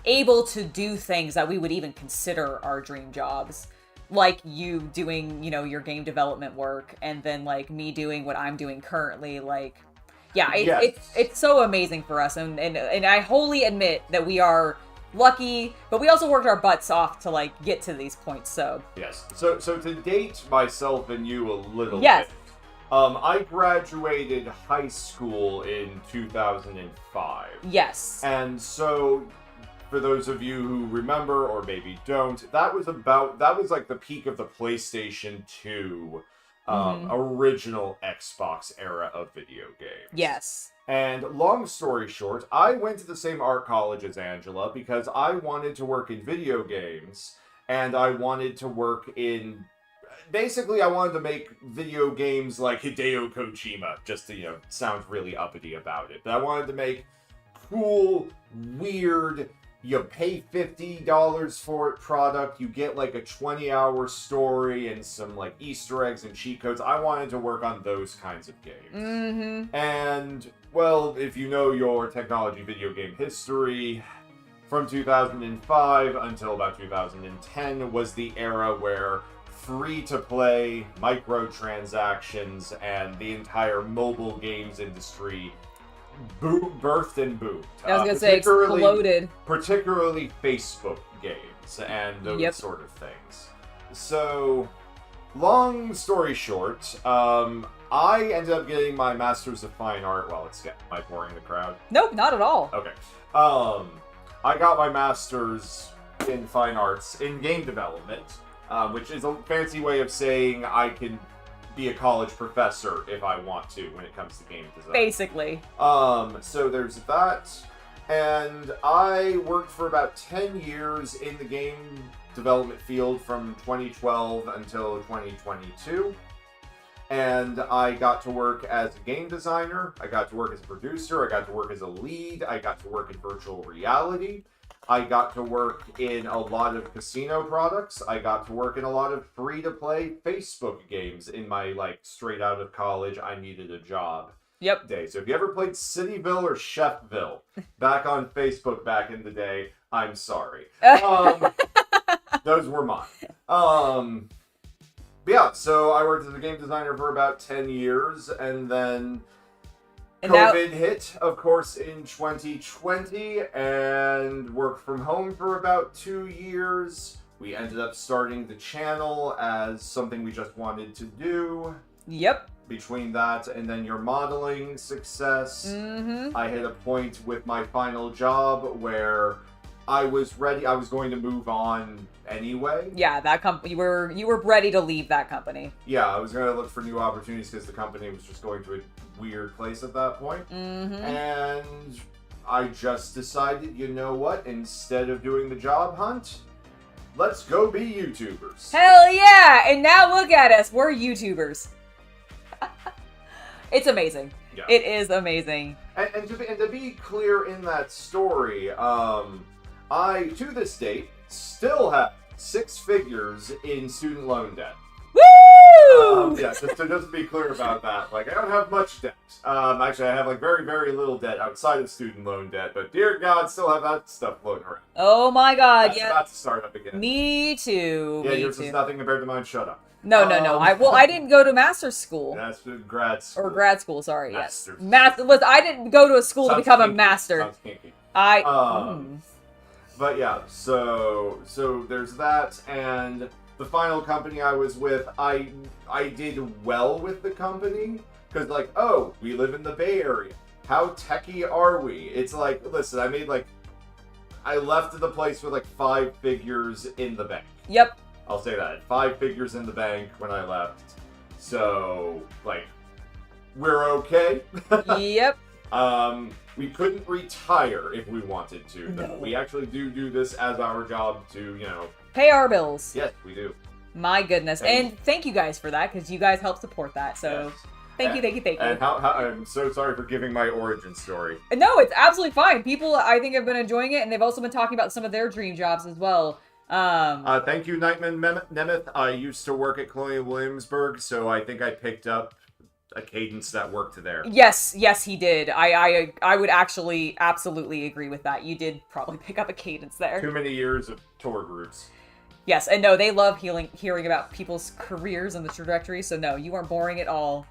able to do things that we would even consider our dream jobs. Like you doing, you know, your game development work, and then like me doing what I'm doing currently. Like, yeah, it's so amazing for us, and I wholly admit that we are lucky, but we also worked our butts off to like get to these points. So yes, so to date myself and you a little bit. I graduated high school in 2005. Yes, and so. For those of you who remember, or maybe don't, that was like the peak of the PlayStation 2 original Xbox era of video games. Yes. And long story short, I went to the same art college as Angela because I wanted to work in video games, and I wanted to work in... Basically, I wanted to make video games like Hideo Kojima, just to, you know, sound really uppity about it. But I wanted to make cool, weird... You pay $50 for it product, you get like a 20-hour story and some like Easter eggs and cheat codes. I wanted to work on those kinds of games. Mm-hmm. And, well, if you know your technology video game history, from 2005 until about 2010 was the era where free-to-play, microtransactions, and the entire mobile games industry birthed and boomed. I was gonna say exploded. Particularly Facebook games and those sort of things. So, long story short, I ended up getting my Master's of Fine Art. Well, am I boring the crowd? Nope, not at all. Okay. I got my Master's in Fine Arts in game development, which is a fancy way of saying I can be a college professor if I want to when it comes to game design. Basically. So there's that. And I worked for about 10 years in the game development field from 2012 until 2022. And I got to work as a game designer, I got to work as a producer, I got to work as a lead, I got to work in virtual reality, I got to work in a lot of casino products, I got to work in a lot of free-to-play Facebook games in my, like, straight out of college, I needed a job day. So if you ever played Cityville or Chefville back on Facebook back in the day, I'm sorry. Those were mine. But yeah, so I worked as a game designer for about 10 years, and then COVID hit, of course, in 2020, and worked from home for about 2 years. We ended up starting the channel as something we just wanted to do. Yep. Between that and then your modeling success, I hit a point with my final job where I was ready. I was going to move on anyway. Yeah, that company. You were ready to leave that company. Yeah, I was going to look for new opportunities because the company was just going to a weird place at that point. And I just decided, you know what? Instead of doing the job hunt, let's go be YouTubers. Hell yeah! And now look at us. We're YouTubers. It's amazing. Yeah. It is amazing. And to be clear in that story, I, to this date, still have 6 figures in student loan debt. Woo! Yeah, just to be clear about that. Like, I don't have much debt. Actually, I have, like, very, very little debt outside of student loan debt, but dear God, still have that stuff floating around. Oh my God, That's about to start up again. Me too. Yeah, yours is nothing compared to mine. Shut up. No. I didn't go to master's school. That's grad school. Or grad school, sorry. Master's. Yes. I didn't go to a school to become a master. Sounds kinky. But yeah, so there's that, and the final company I was with, I did well with the company, because like, oh, we live in the Bay Area. How techie are we? It's like, listen, I left the place with like 5 figures in the bank. Yep. I'll say that. 5 figures in the bank when I left. So, like, we're okay. Yep. We couldn't retire if we wanted to, though. No. We actually do this as our job to, pay our bills. Yes, we do. My goodness. And thank you guys for that, because you guys help support that. So, yes. Thank you. And how I'm so sorry for giving my origin story. No, it's absolutely fine. People, I think, have been enjoying it, and they've also been talking about some of their dream jobs as well. Thank you, Nightman Nemeth. I used to work at Colonial Williamsburg, so I think I picked up a cadence that worked there. Yes, he did. I would actually absolutely agree with that. You did probably pick up a cadence there. Too many years of tour groups. Yes, and no, they love hearing about people's careers and the trajectory, so no, you weren't boring at all.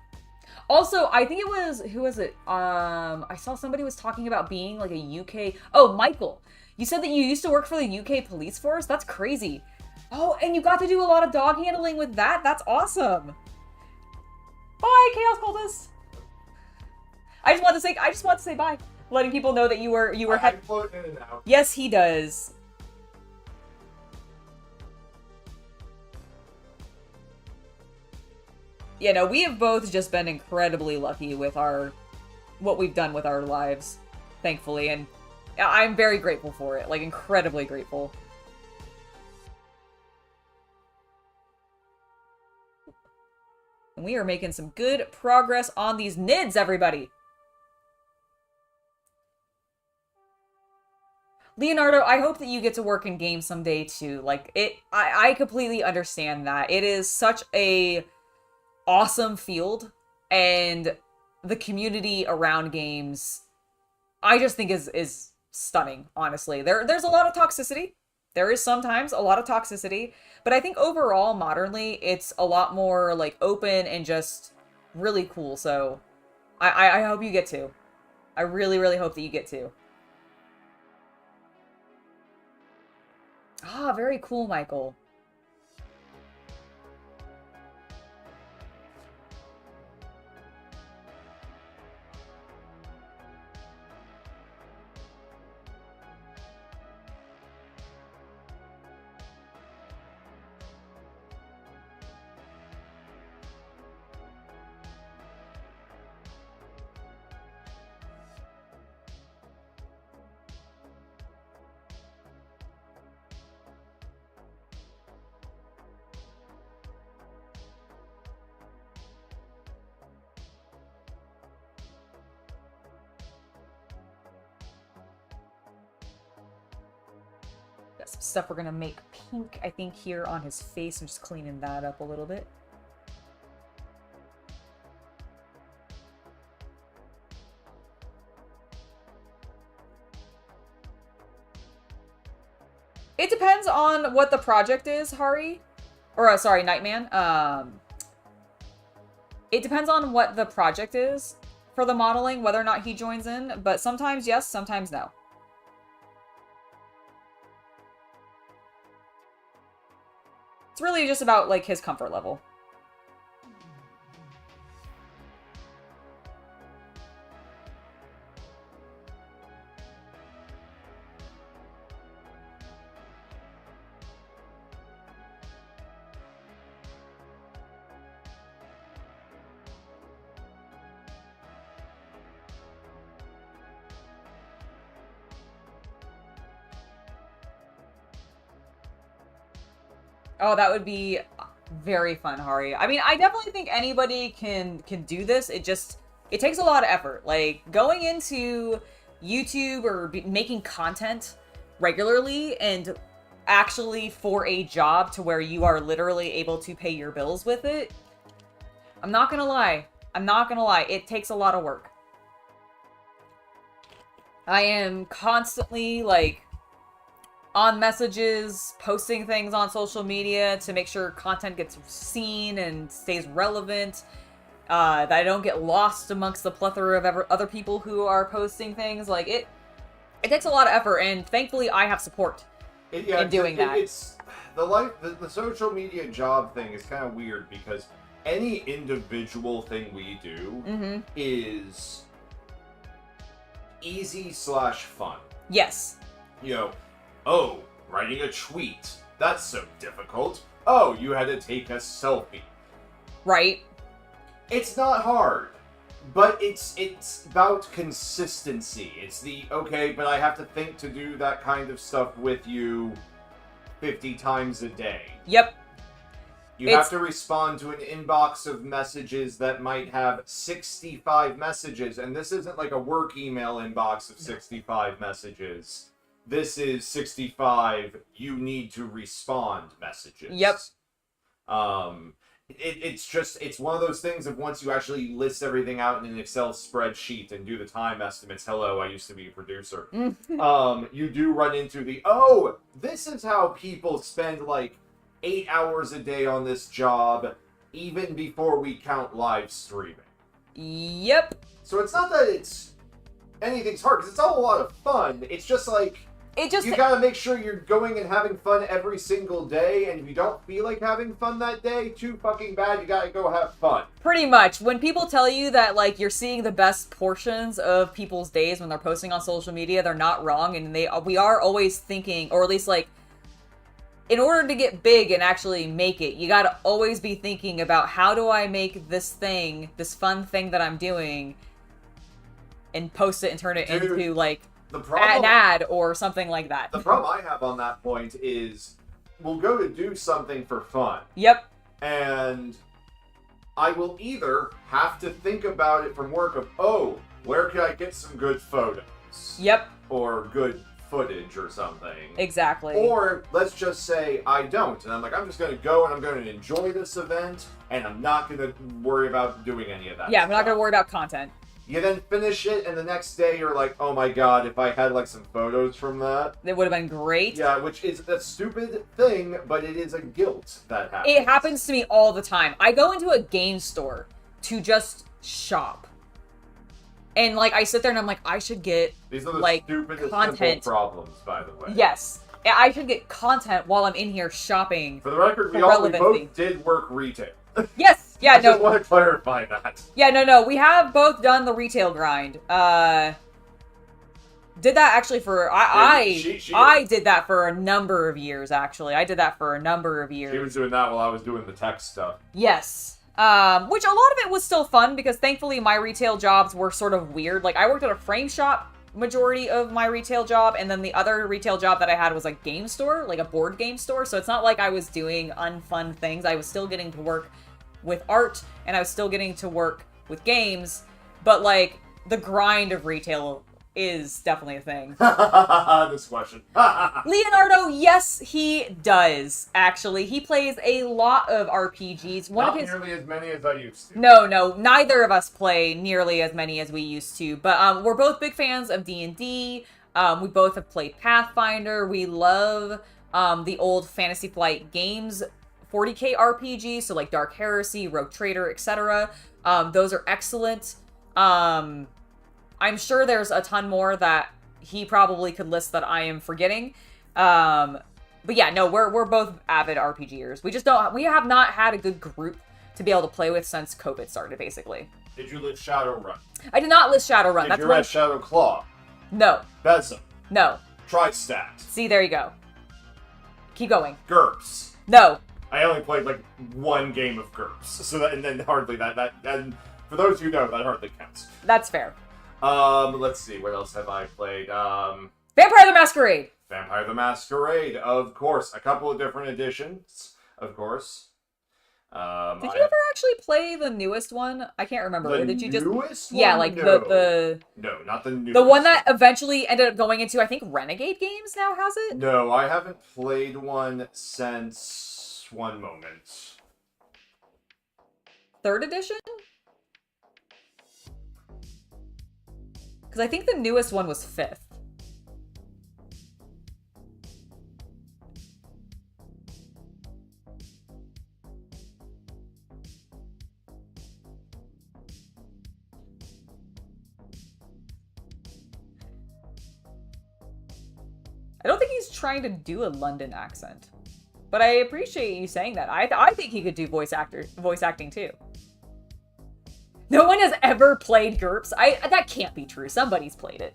Also, I think it was, who was it? I saw somebody was talking about being like a UK... Oh, Michael. You said that you used to work for the UK police force? That's crazy. Oh, and you got to do a lot of dog handling with that? That's awesome. Bye, Chaos Cultist. I just want to say bye. Letting people know that you were I float in and out. Yes, he does. Yeah, no, we have both just been incredibly lucky with what we've done with our lives, thankfully, and I'm very grateful for it, like incredibly grateful. And we are making some good progress on these NIDs, everybody. Leonardo, I hope that you get to work in games someday too. Like, I completely understand that. It is such a awesome field, and the community around games, I just think is stunning, honestly. There's a lot of toxicity. There is sometimes a lot of toxicity, but I think overall, modernly, it's a lot more, like, open and just really cool, so I hope you get to. I really, really hope that you get to. Ah, very cool, Michael. some stuff we're gonna make pink, I think, here on his face. I'm just cleaning that up a little bit. It depends on what the project is, Hari. Or, sorry, Nightman. It depends on what the project is for the modeling, whether or not he joins in. But sometimes yes, sometimes no. It's really just about, like, his comfort level. Oh, that would be very fun, Hari. I mean, I definitely think anybody can do this. It takes a lot of effort. Like, going into YouTube or making content regularly and actually for a job to where you are literally able to pay your bills with it, I'm not gonna lie. It takes a lot of work. I am constantly, like, on messages, posting things on social media to make sure content gets seen and stays relevant, that I don't get lost amongst the plethora of other people who are posting things. Like, it takes a lot of effort, and thankfully I have support in doing that. It's the social media job thing is kind of weird because any individual thing we do is easy/fun. Yes. You know, oh, writing a tweet. That's so difficult. Oh, you had to take a selfie. Right. It's not hard, but it's about consistency. It's okay, but I have to think to do that kind of stuff with you 50 times a day. Yep. You have to respond to an inbox of messages that might have 65 messages, and this isn't like a work email inbox of 65 messages. This is 65, you need to respond messages. Yep. It's one of those things of once you actually list everything out in an Excel spreadsheet and do the time estimates, hello, I used to be a producer, you do run into this is how people spend like 8 hours a day on this job, even before we count live streaming. Yep. So it's not that anything's hard, because it's all a lot of fun. It's just like, you gotta make sure you're going and having fun every single day, and if you don't feel like having fun that day, too fucking bad, you gotta go have fun. Pretty much. When people tell you that, like, you're seeing the best portions of people's days when they're posting on social media, they're not wrong, and we are always thinking, or at least, like, in order to get big and actually make it, you gotta always be thinking about how do I make this thing, this fun thing that I'm doing, and post it and turn it into, like, an ad or something like that. The problem I have on that point is we'll go to do something for fun. Yep. And I will either have to think about it from work of, where can I get some good photos? Yep. Or good footage or something. Exactly. Or let's just say I don't. And I'm like, I'm just going to go and I'm going to enjoy this event and I'm not going to worry about doing any of that Yeah, stuff. I'm not going to worry about content. You then finish it, and the next day you're like, oh my god, if I had like some photos from that. It would have been great. Yeah, which is a stupid thing, but it is a guilt that happens. It happens to me all the time. I go into a game store to just shop. And, like, I sit there and I'm like, I should get, These are the like, stupidest content. simple problems, by the way. Yes. I should get content while I'm in here shopping. For the record, we both did work retail. Yes. Yeah, I just want to clarify that. Yeah, no. We have both done the retail grind. Did that actually for... I did that for a number of years, actually. I did that for a number of years. She was doing that while I was doing the tech stuff. Yes. Which a lot of it was still fun, because thankfully my retail jobs were sort of weird. Like, I worked at a frame shop majority of my retail job, and then the other retail job that I had was a game store, like a board game store. So it's not like I was doing unfun things. I was still getting to work with art, and I was still getting to work with games, but, like, the grind of retail is definitely a thing. This question. Leonardo, yes, he does, actually. He plays a lot of RPGs. Not nearly as many as I used to. No, neither of us play nearly as many as we used to. But we're both big fans of D&D. We both have played Pathfinder. We love the old Fantasy Flight Games 40k RPGs, so like Dark Heresy, Rogue Trader, etc. Those are excellent. I'm sure there's a ton more that he probably could list that I am forgetting. But yeah, no, we're both avid RPGers. We have not had a good group to be able to play with since COVID started, basically. Did you list Shadowrun? I did not list Shadowrun. Did you list Shadow Claw? No. Besom? No. Tristat? See, there you go. Keep going. GURPS? No. I only played like one game of GURPS, so that, and then hardly that, and for those who know, that hardly counts. That's fair. Let's see, what else have I played? Vampire the Masquerade! Vampire the Masquerade, of course. A couple of different editions, of course. Did you ever actually play the newest one? I can't remember. The Did you just newest one? Yeah, like no. No, not the newest. The one that eventually ended up going into, I think, Renegade Games now has it? No, I haven't played one since one moment. 3rd edition? Because I think the newest one was 5th. I don't think he's trying to do a London accent, but I appreciate you saying that. I think he could do voice acting too. No one has ever played GURPS. That can't be true. Somebody's played it.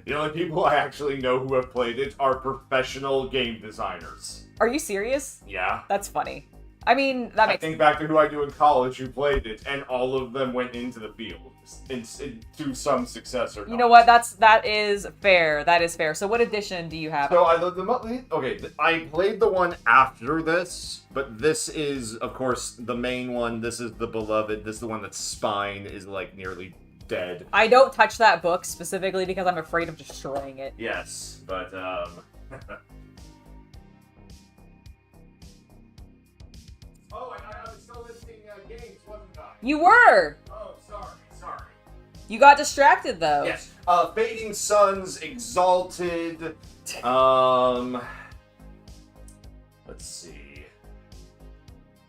The only people I actually know who have played it are professional game designers. Are you serious? Yeah. That's funny. I mean, that makes... I think back to who I knew in college who played it, and all of them went into the field to some success or not. You know what? That is fair. That is fair. So what edition do you have? So I played the one after this, but this is, of course, the main one. This is the beloved. This is the one that's spine is like nearly dead. I don't touch that book specifically because I'm afraid of destroying it. Yes, but Oh, I was still listing games, wasn't I? You were! Oh, sorry. You got distracted, though. Yes. Fading Suns, Exalted, let's see.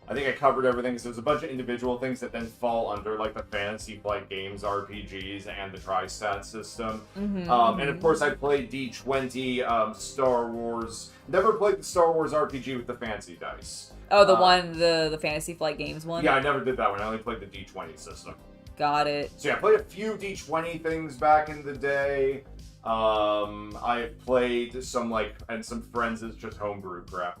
I think I covered everything, so there's a bunch of individual things that then fall under, like, the Fantasy Flight Games RPGs and the Tristat system. And, of course, I played D20, Star Wars. Never played the Star Wars RPG with the fancy dice. Oh, the Fantasy Flight Games one? Yeah, I never did that one. I only played the D20 system. Got it. So yeah, I played a few D20 things back in the day. I've played some, and some friends' is just homebrew crap.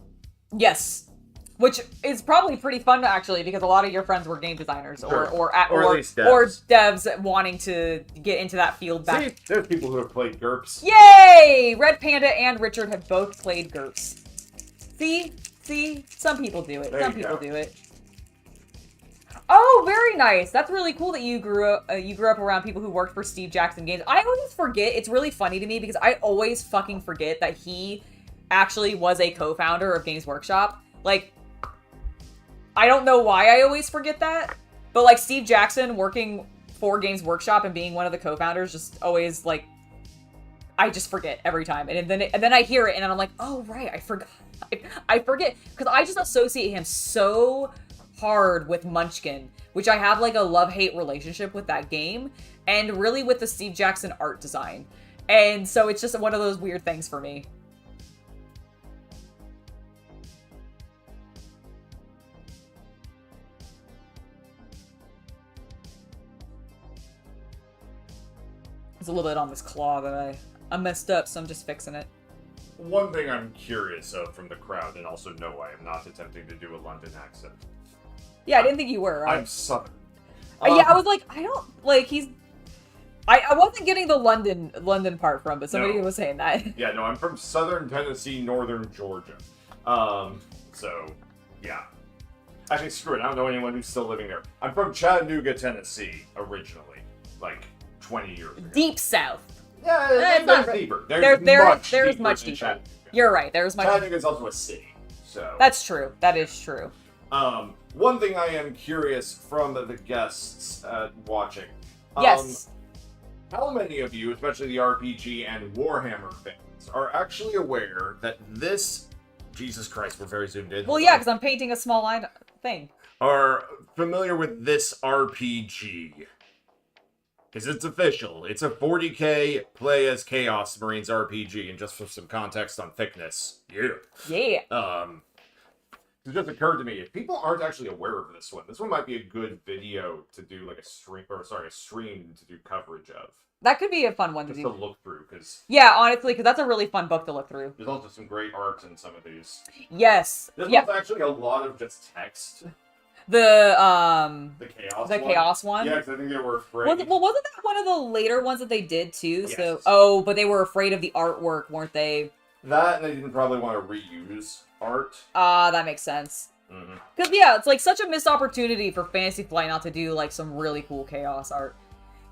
Yes. Which is probably pretty fun, actually, because a lot of your friends were game designers, sure. or at least devs. Or devs wanting to get into that field back. See, there's people who have played GURPS. Yay! Red Panda and Richard have both played GURPS. See, some people do it. Some people do it. Oh, very nice. That's really cool that you grew up around people who worked for Steve Jackson Games. I always forget. It's really funny to me because I always fucking forget that he actually was a co-founder of Games Workshop. Like, I don't know why I always forget that, but like Steve Jackson working for Games Workshop and being one of the co-founders just always like, I just forget every time. And then I hear it and I'm like, oh right, I forgot. I forget because I just associate him so hard with Munchkin, which I have like a love-hate relationship with that game and really with the Steve Jackson art design. And so it's just one of those weird things for me. There's a little bit on this claw that I messed up, so I'm just fixing it. One thing I'm curious of from the crowd, and also no, I am not attempting to do a London accent. Yeah, I didn't think you were. Right? I'm Southern. Yeah, I was like, I don't, like, he's... I wasn't getting the London part from, but somebody was saying that. Yeah, no, I'm from Southern Tennessee, Northern Georgia. So, yeah. Actually, screw it, I don't know anyone who's still living there. I'm from Chattanooga, Tennessee, originally. Like, 20 years ago. Deep South. Yeah, it's not there's deeper. There's much deeper. Chattanooga. You're right. There's much. Chattanooga is also a city, so. That's true. That is true. One thing I am curious from the guests watching. Yes. How many of you, especially the RPG and Warhammer fans, are actually aware that this... Jesus Christ, we're very zoomed in. Well, yeah, because I'm painting a small line thing. Are familiar with this RPG? Because it's official. It's a 40k play as Chaos Marines RPG, and just for some context on thickness. Yeah. It just occurred to me, if people aren't actually aware of this one might be a good video to do like a stream to do coverage of. That could be a fun one just to do. To look through, because... Yeah, honestly, because that's a really fun book to look through. There's also some great art in some of these. Yes. This one's actually a lot of just text. The Chaos one? Yeah, because I think they were afraid. Well, wasn't that one of the later ones that they did too? Yes. So, but they were afraid of the artwork, weren't they? That, and they didn't probably want to reuse art. That makes sense. Because, yeah, it's like such a missed opportunity for Fantasy Flight not to do like some really cool Chaos art.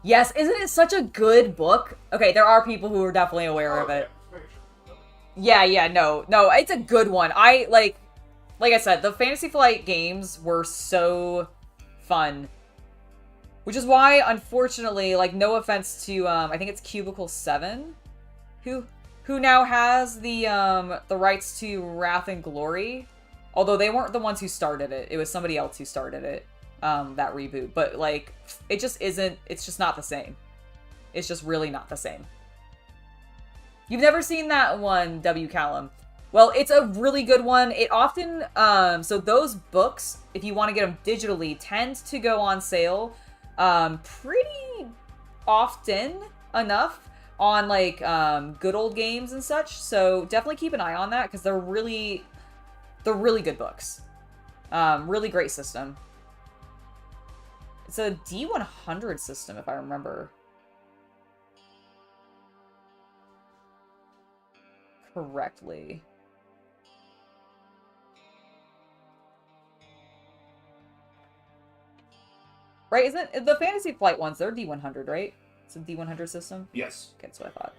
Yes, isn't it such a good book? Okay, there are people who are definitely aware of it. Yeah, no, it's a good one. Like I said, the Fantasy Flight games were so fun. Which is why, unfortunately, like, no offense to, I think it's Cubicle 7, who now has the rights to Wrath and Glory. Although they weren't the ones who started it. It was somebody else who started it, that reboot. But, like, it just isn't, it's just not the same. It's just really not the same. You've never seen that one, W. Callum. Well, it's a really good one. It often, so those books, if you want to get them digitally, tend to go on sale pretty often enough on, like, good old games and such. So definitely keep an eye on that, because they're really good books. Really great system. It's a D100 system, if I remember correctly. Right, isn't it? The Fantasy Flight ones, they're D100, right? It's a D100 system? Yes. Okay, that's what I thought.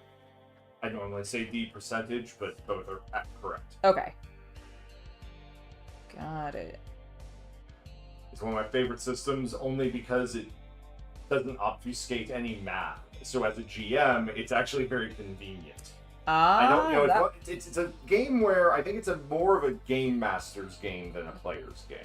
I normally say D percentage, but both are correct. Okay. Got it. It's one of my favorite systems only because it doesn't obfuscate any math. So as a GM, it's actually very convenient. I don't know. It's a game where I think it's more of a game master's game than a player's game.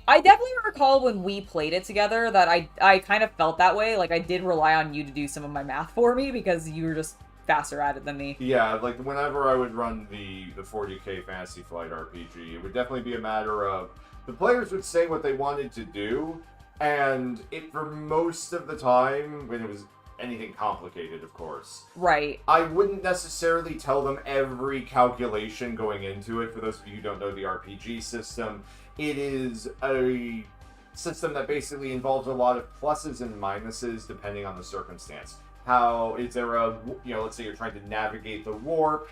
I definitely recall when we played it together that I kind of felt that way. Like, I did rely on you to do some of my math for me because you were just faster at it than me. Yeah, like whenever I would run the 40k Fantasy Flight RPG, it would definitely be a matter of the players would say what they wanted to do, and it for most of the time, when it was anything complicated, of course. Right. I wouldn't necessarily tell them every calculation going into it. For those of you who don't know the RPG system, it is a system that basically involves a lot of pluses and minuses depending on the circumstance. How is there a, let's say you're trying to navigate the warp.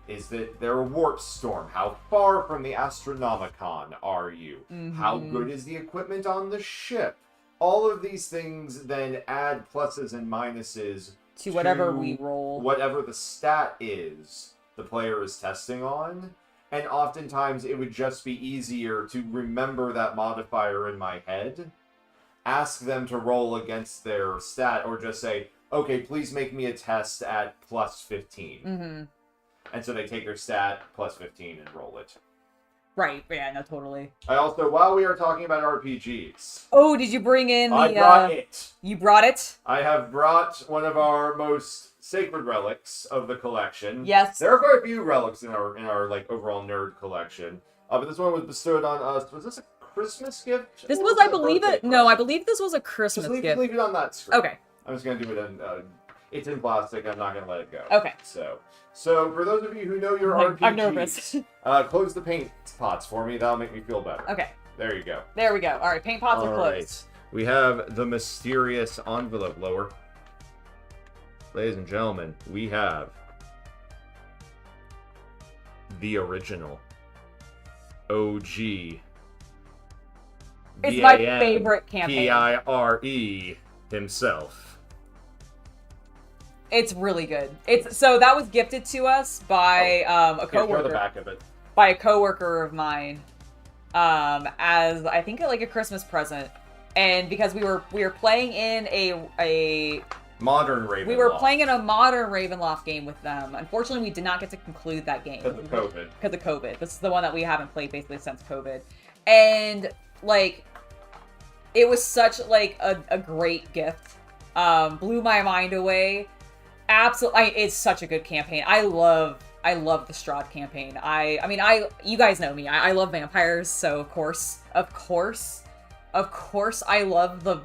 Is there a warp storm? How far from the Astronomicon are you? Mm-hmm. How good is the equipment on the ship? All of these things then add pluses and minuses to whatever we roll. Whatever the stat is the player is testing on. And oftentimes it would just be easier to remember that modifier in my head, ask them to roll against their stat, or just say, okay, please make me a test at plus 15. Mm-hmm. And so they take their stat plus 15 and roll it. Right, yeah, no, totally. I also, while we are talking about RPGs... Oh, did you bring in the... I brought it. You brought it? I have brought one of our most sacred relics of the collection. Yes. There are quite a few relics in our like, overall nerd collection. But this one was bestowed on us. Was this a Christmas gift? This was, I believe it... No, I believe this was a Christmas gift. Just leave it on that screen. Okay. I'm just going to do it in... it's in plastic. I'm not going to let it go. Okay. So for those of you who know your RPGs, I'm nervous. Close the paint pots for me. That'll make me feel better. Okay. There you go. There we go. All right, paint pots are closed. Right. We have the mysterious envelope lower. Ladies and gentlemen, we have the original OG. It's my favorite campaign. Pire himself. It's really good. So that was gifted to us by a Here, coworker. show the back of it. By a coworker of mine, as I think like a Christmas present, and because we were playing in a modern Ravenloft. We were playing in a modern Ravenloft game with them. Unfortunately, we did not get to conclude that game because of COVID. Because of COVID. This is the one that we haven't played basically since COVID, and like it was such like a great gift. Blew my mind away. Absolutely, it's such a good campaign. I love the Strahd campaign. I mean, you guys know me. I love vampires, so of course, I love the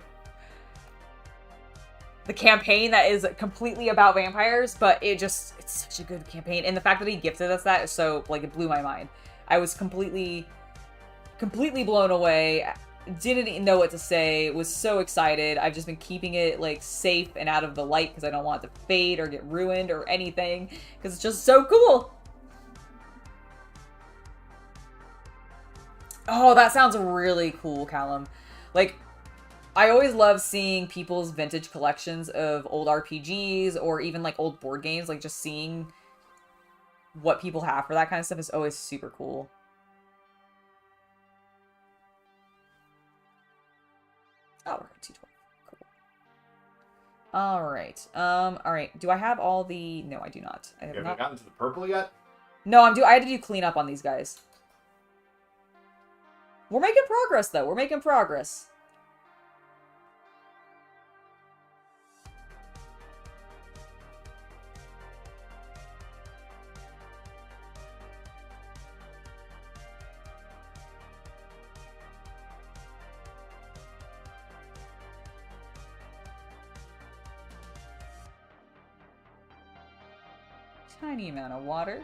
campaign that is completely about vampires. But it's such a good campaign, and the fact that he gifted us that is so like it blew my mind. I was completely blown away. Didn't know what to say, was so excited. I've just been keeping it like safe and out of the light because I don't want it to fade or get ruined or anything because it's just so cool. Oh, that sounds really cool, Callum. Like, I always love seeing people's vintage collections of old RPGs or even like old board games. Like just seeing what people have for that kind of stuff is always super cool. Oh, we're at 220. Cool. Alright. Alright. Do I have all the... No, I do not. I have you not gotten to the purple yet? No, I had to do cleanup on these guys. We're making progress, though. We're making progress. Tiny amount of water.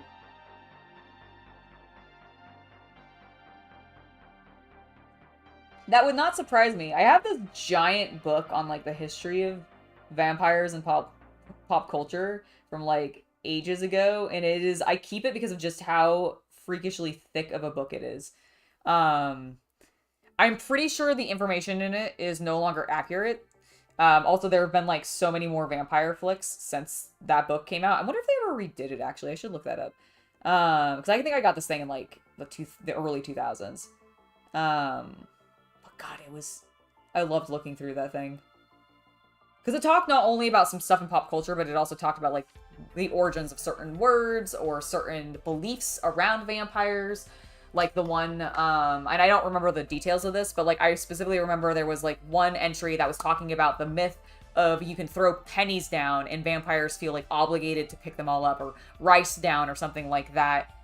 That would not surprise me. I have this giant book on like the history of vampires and pop culture from like ages ago, and I keep it because of just how freakishly thick of a book it is. I'm pretty sure the information in it is no longer accurate. Also, there have been like so many more vampire flicks since that book came out. I wonder if they ever redid it, actually. I should look that up. Because I think I got this thing in like the early 2000s. But God, I loved looking through that thing. Because it talked not only about some stuff in pop culture, but it also talked about like the origins of certain words or certain beliefs around vampires. Like the one, and I don't remember the details of this, but like I specifically remember there was like one entry that was talking about the myth of you can throw pennies down and vampires feel like obligated to pick them all up, or rice down or something like that,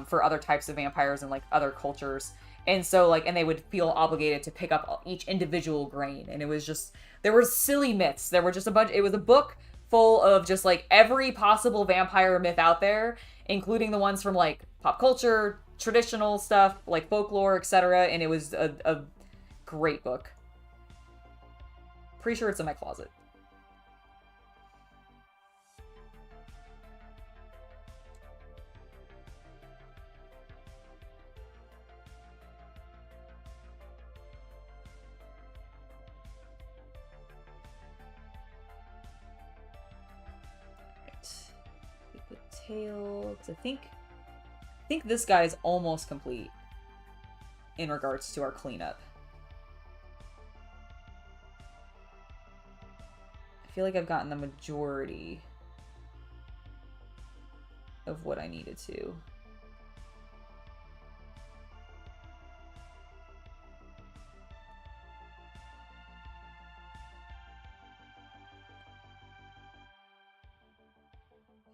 for other types of vampires and like other cultures. And so like, and they would feel obligated to pick up each individual grain. And it was just, there were silly myths. There were just it was a book full of just like every possible vampire myth out there, including the ones from like pop culture, traditional stuff like folklore, etc. And it was a great book. Pretty sure it's in my closet. Right. Keep the tail, because I think this guy is almost complete in regards to our cleanup. I feel like I've gotten the majority of what I needed to.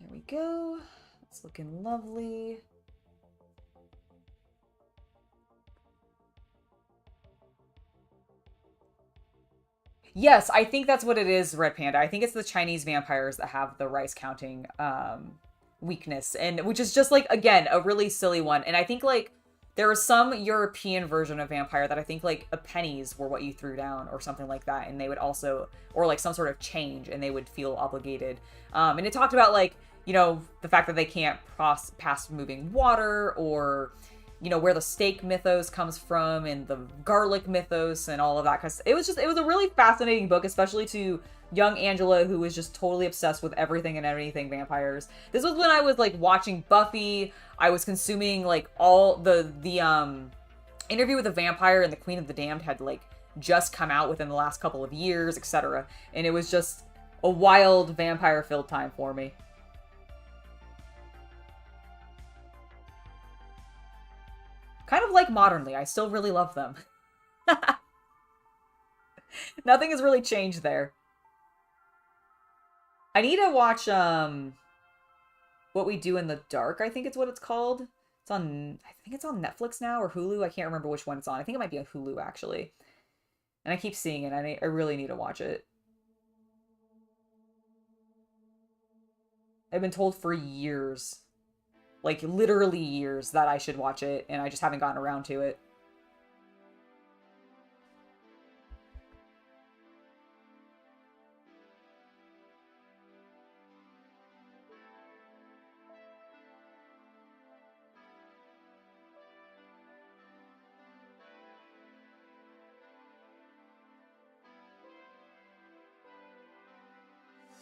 There we go. It's looking lovely. Yes, I think that's what it is, Red Panda. I think it's the Chinese vampires that have the rice counting weakness, and which is just like, again, a really silly one. And I think like there was some European version of vampire that I think like pennies were what you threw down or something like that, and they would also, or like some sort of change, and they would feel obligated. And it talked about like, you know, the fact that they can't pass moving water, or you know, where the steak mythos comes from and the garlic mythos and all of that. Because it was a really fascinating book, especially to young Angela, who was just totally obsessed with everything and anything vampires. This was when I was like watching Buffy. I was consuming like all the Interview with the Vampire and the Queen of the Damned had like just come out within the last couple of years, etc. And it was just a wild vampire-filled time for me. Kind of like modernly, I still really love them. Nothing has really changed there. I need to watch What We Do in the Dark, I think it's what it's called. I think it's on Netflix now or Hulu. I can't remember which one it's on. I think it might be on Hulu actually. And I keep seeing it. I really need to watch it. I've been told for years, like literally years, that I should watch it, and I just haven't gotten around to it.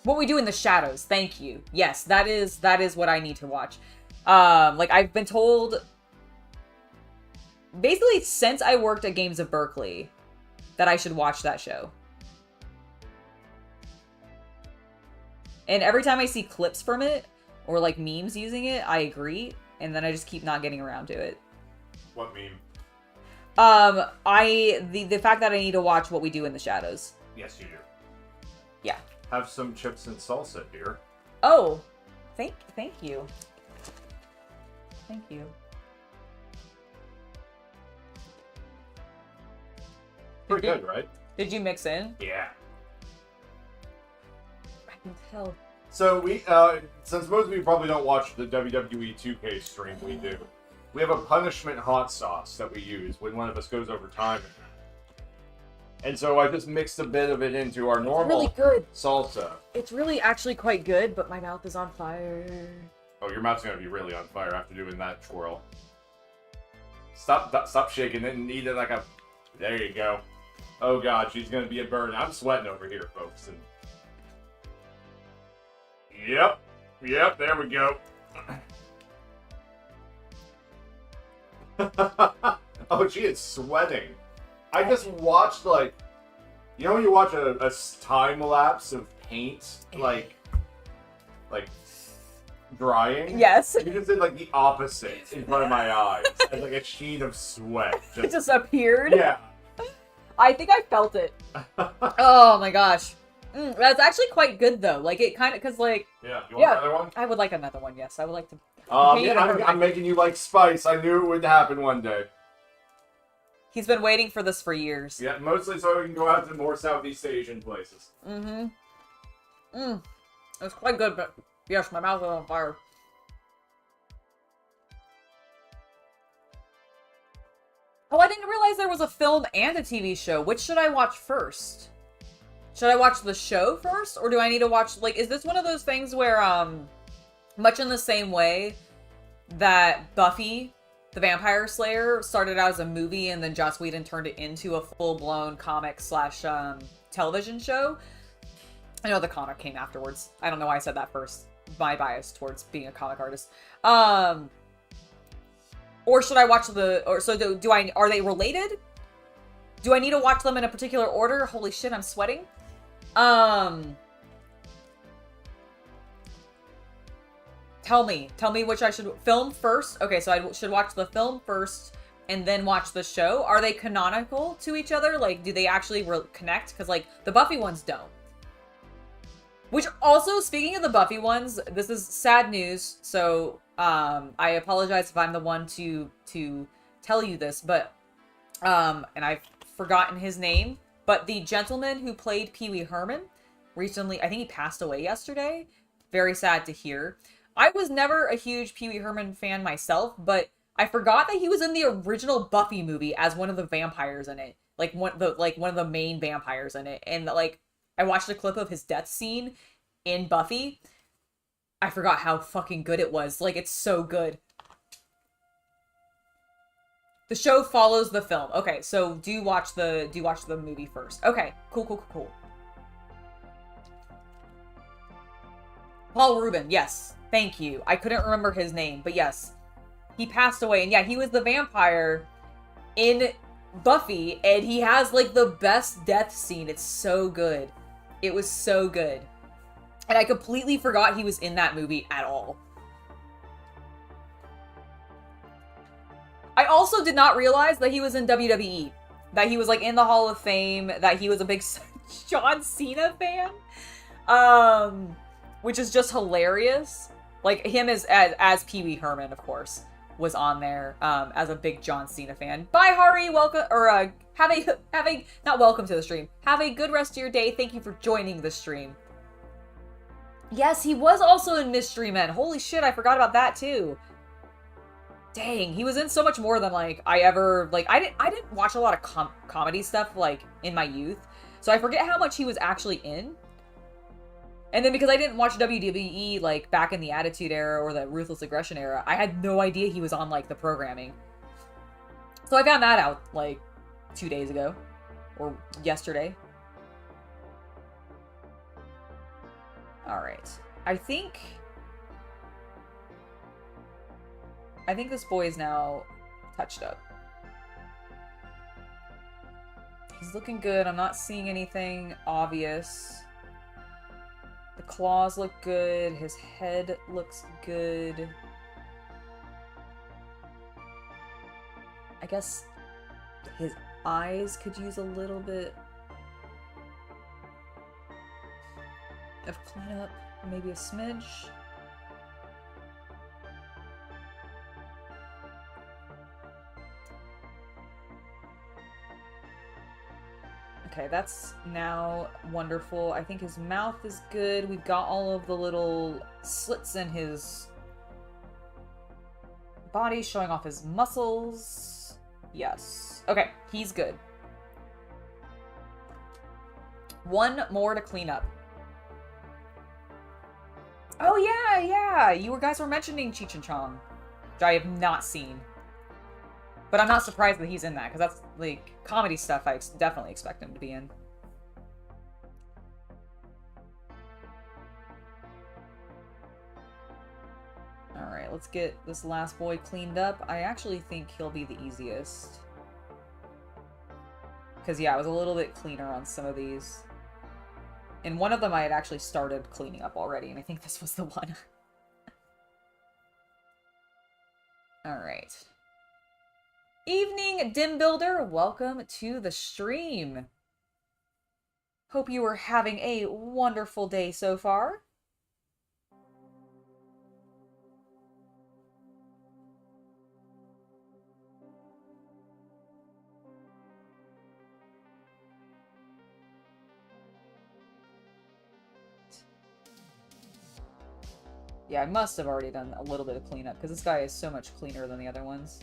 What We Do in the Shadows. Thank you. Yes, that is what I need to watch. Like I've been told basically since I worked at Games of Berkeley that I should watch that show. And every time I see clips from it or like memes using it, I agree, and then I just keep not getting around to it. What meme? The fact that I need to watch What We Do in the Shadows. Yes, you do. Yeah. Have some chips and salsa, dear. Oh, thank you. Thank you. Pretty good, right? Did you mix in? Yeah. I can tell. So we, since most of you probably don't watch the WWE 2K stream, we do. We have a punishment hot sauce that we use when one of us goes over time. And so I just mixed a bit of it into our normal really good salsa. It's really actually quite good, but my mouth is on fire. Oh, your mouth's gonna be really on fire after doing that twirl. Stop shaking it and eat it like a... There you go. Oh god, she's gonna be a burn. I'm sweating over here, folks. And... Yep, there we go. Oh, she is sweating. I just watched, like, you know when you watch a time lapse of paint, like drying? Yes. You just did, like, the opposite in front of my eyes. It's like a sheet of sweat. It just appeared? Yeah. I think I felt it. Oh my gosh. That's actually quite good, though. Like, it kind of, because, like... Yeah, you want another one? I would like another one, yes. I would like to... I'm making you like spice. I knew it would happen one day. He's been waiting for this for years. Yeah, mostly so we can go out to more Southeast Asian places. It's quite good, but yes, my mouth is on fire. Oh, I didn't realize there was a film and a TV show. Which should I watch first? Should I watch the show first? Or do I need to watch, like, is this one of those things where, much in the same way that Buffy the Vampire Slayer started out as a movie and then Joss Whedon turned it into a full-blown comic / television show. I know the comic came afterwards. I don't know why I said that first. My bias towards being a comic artist. Or should I watch are they related? Do I need to watch them in a particular order? Holy shit, I'm sweating. Tell me which I should film first. Okay, so I should watch the film first and then watch the show. Are they canonical to each other? Like, do they actually connect? Because, like, the Buffy ones don't. Which also, speaking of the Buffy ones, this is sad news. So, I apologize if I'm the one to tell you this, but, and I've forgotten his name, but the gentleman who played Pee Wee Herman recently, I think he passed away yesterday. Very sad to hear. I was never a huge Pee Wee Herman fan myself, but I forgot that he was in the original Buffy movie as one of the vampires in it. Like one of the main vampires in it. And like I watched a clip of his death scene in Buffy. I forgot how fucking good it was. Like, it's so good. The show follows the film. Okay, so do watch the movie first. Okay, cool. Paul Rubin, yes. Thank you. I couldn't remember his name, but yes. He passed away, and yeah, he was the vampire in Buffy, and he has, like, the best death scene. It's so good. It was so good. And I completely forgot he was in that movie at all. I also did not realize that he was in WWE. That he was, like, in the Hall of Fame. That he was a big John Cena fan. Which is just hilarious. Like, him as Pee Wee Herman, of course, was on there as a big John Cena fan. Bye, Hari. Welcome, or have a not welcome to the stream. Have a good rest of your day. Thank you for joining the stream. Yes, he was also in Mystery Men. Holy shit, I forgot about that too. Dang, he was in so much more than, like, I ever, like, I didn't watch a lot of comedy stuff, like, in my youth. So I forget how much he was actually in. And then because I didn't watch WWE, like, back in the Attitude Era or the Ruthless Aggression Era, I had no idea he was on, like, the programming. So I found that out, like, 2 days ago. Or yesterday. Alright. I think this boy is now touched up. He's looking good. I'm not seeing anything obvious. The claws look good. His head looks good. I guess his eyes could use a little bit of cleanup. Maybe a smidge. Okay, that's now wonderful. I think his mouth is good. We've got all of the little slits in his body showing off his muscles. Yes. Okay, he's good. One more to clean up. Oh yeah! You guys were mentioning Cheech and Chong, which I have not seen. But I'm not surprised that he's in that, because that's, like, comedy stuff I definitely expect him to be in. Alright, let's get this last boy cleaned up. I actually think he'll be the easiest. Because, yeah, I was a little bit cleaner on some of these. And one of them I had actually started cleaning up already, and I think this was the one. Alright. Evening, Dim Builder. Welcome to the stream. Hope you are having a wonderful day so far. Yeah, I must have already done a little bit of cleanup, because this guy is so much cleaner than the other ones.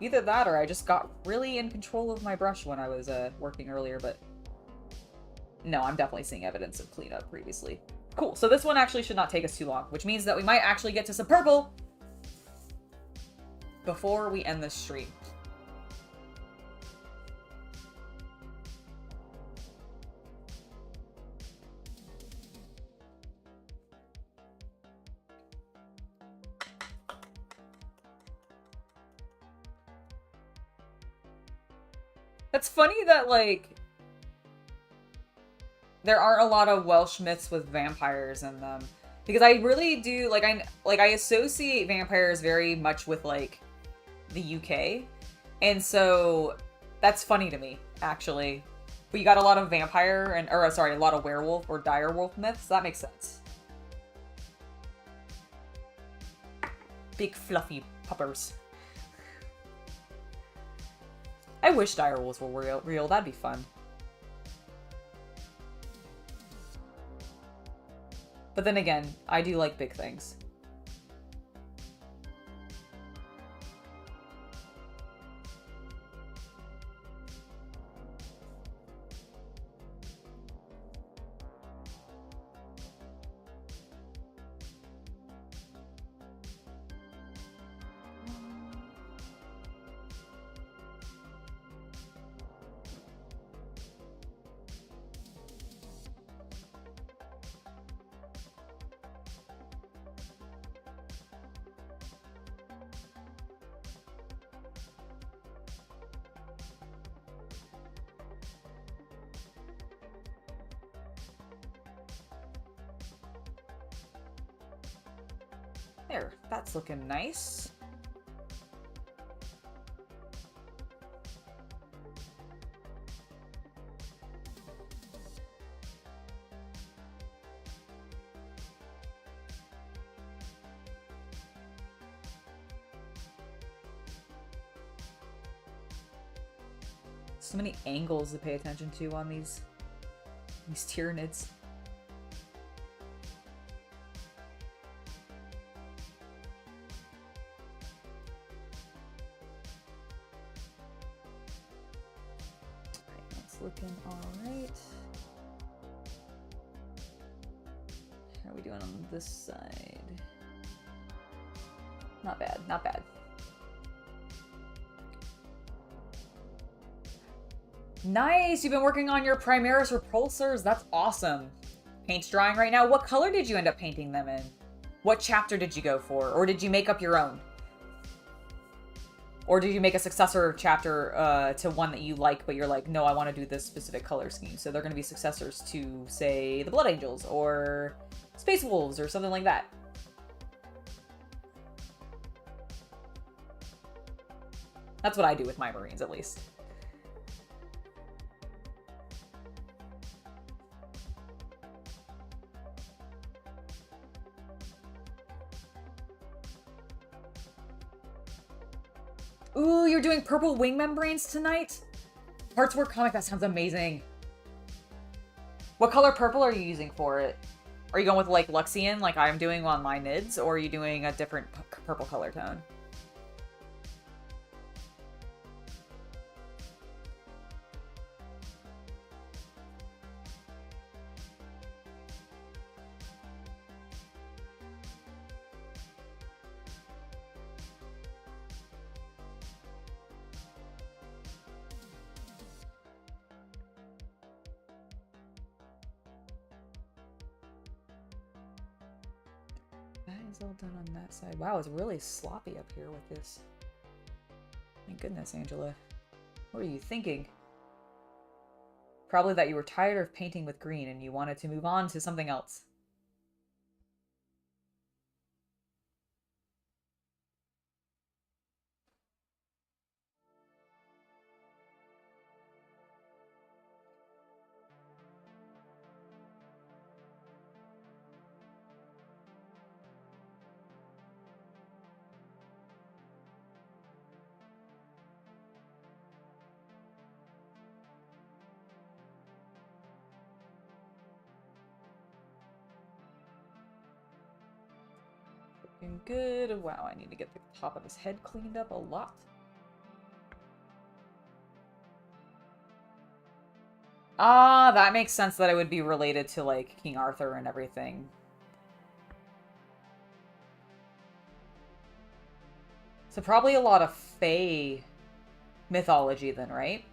Either that, or I just got really in control of my brush when I was working earlier, but... No, I'm definitely seeing evidence of cleanup previously. Cool, so this one actually should not take us too long, which means that we might actually get to some purple before we end this stream. It's funny that, like, there aren't a lot of Welsh myths with vampires in them. Because I really do, I associate vampires very much with, like, the UK. And so, that's funny to me, actually. But you got a lot of vampire, a lot of werewolf or direwolf myths. That makes sense. Big fluffy puppers. I wish direwolves were real. That'd be fun. But then again, I do like big things. There, that's looking nice. So many angles to pay attention to on these Tyranids. Alright, that's looking alright. How are we doing on this side? Not bad, not bad. Nice! You've been working on your Primaris repulsors. That's awesome. Paint's drying right now. What color did you end up painting them in? What chapter did you go for? Or did you make up your own? Or did you make a successor chapter to one that you like, but you're like, no, I want to do this specific color scheme. So they're going to be successors to, say, the Blood Angels or Space Wolves or something like that. That's what I do with my Marines, at least. Ooh, you're doing purple wing membranes tonight? Heartswork comic, that sounds amazing. What color purple are you using for it? Are you going with like Luxian like I'm doing on my nids, or are you doing a different purple color tone? All done on that side. Wow, it's really sloppy up here with this. Thank goodness, Angela. What are you thinking? Probably that you were tired of painting with green and you wanted to move on to something else. Looking good. Wow, I need to get the top of his head cleaned up a lot. Ah, that makes sense that it would be related to, like, King Arthur and everything. So probably a lot of Fae mythology then, right?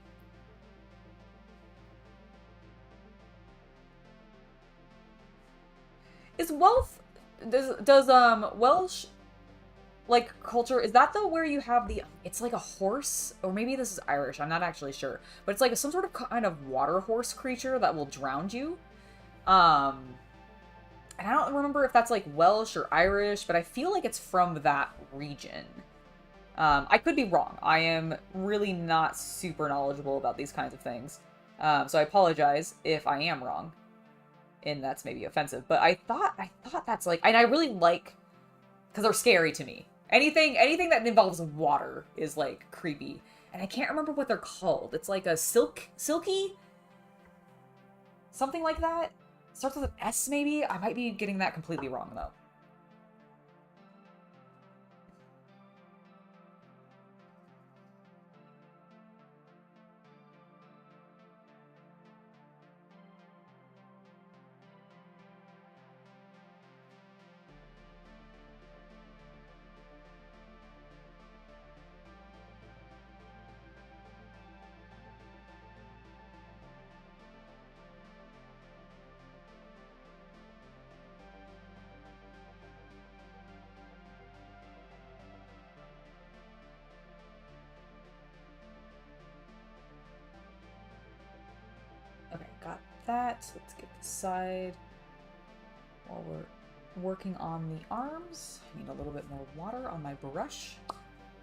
Is Welsh... Does Welsh like culture, is that the where you have the, it's like a horse, or maybe this is Irish, I'm not actually sure, but it's like some sort of kind of water horse creature that will drown you. And I don't remember if that's like Welsh or Irish, but I feel like it's from that region. I could be wrong. I am really not super knowledgeable about these kinds of things, so I apologize if I am wrong, and that's maybe offensive. But I thought that's like, and I really like, because they're scary to me. Anything that involves water is like creepy, and I can't remember what they're called. It's like a silky, something like that. Starts with an S, maybe. I might be getting that completely wrong though. Okay, got that. Let's get the side while we're working on the arms. I need a little bit more water on my brush.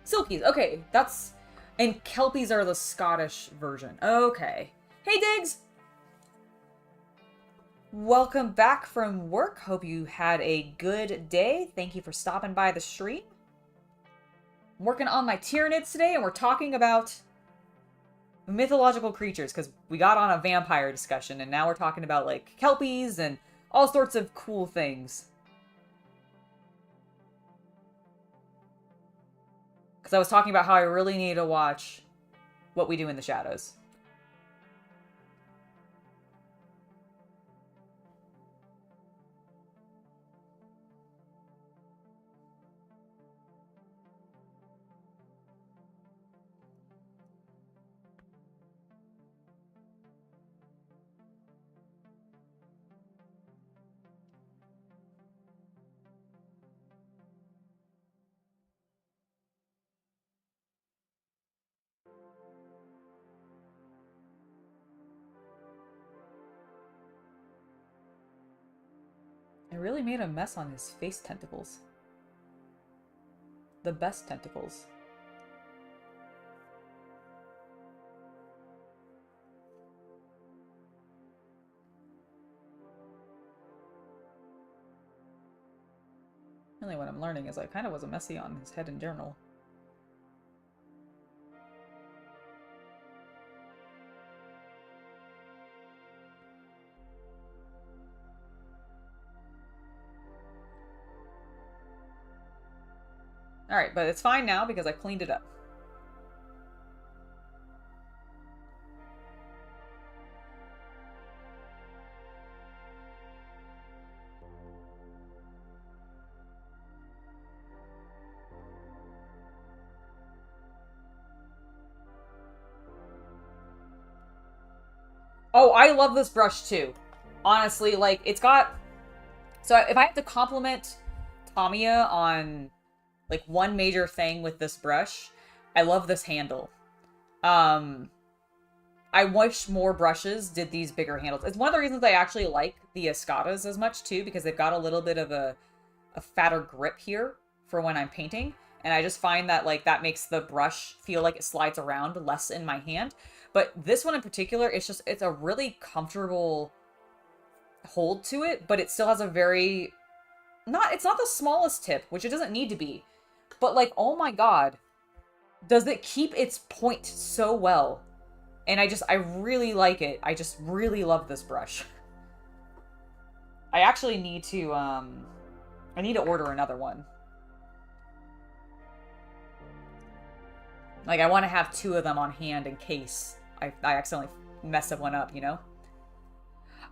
Silkies, okay, that's... And Kelpies are the Scottish version. Okay. Hey, Diggs! Welcome back from work. Hope you had a good day. Thank you for stopping by the stream. I'm working on my Tyranids today, and we're talking about mythological creatures, because we got on a vampire discussion, and now we're talking about, like, Kelpies and all sorts of cool things. Because I was talking about how I really need to watch What We Do in the Shadows. I really made a mess on his face tentacles. The best tentacles. Really what I'm learning is I kind of was a messy on his head in general. Alright, but it's fine now because I cleaned it up. Oh, I love this brush too. Honestly, like, it's got... So if I have to compliment Tamiya on, like, one major thing with this brush, I love this handle. I wish more brushes did these bigger handles. It's one of the reasons I actually like the Escadas as much too, because they've got a little bit of a fatter grip here for when I'm painting. And I just find that, like, that makes the brush feel like it slides around less in my hand. But this one in particular, it's a really comfortable hold to it, but it still has a very... It's not the smallest tip, which it doesn't need to be. But, like, oh my god, does it keep its point so well. And I really like it. I just really love this brush. I actually need to, I need to order another one. Like, I want to have two of them on hand in case I accidentally mess one up, you know?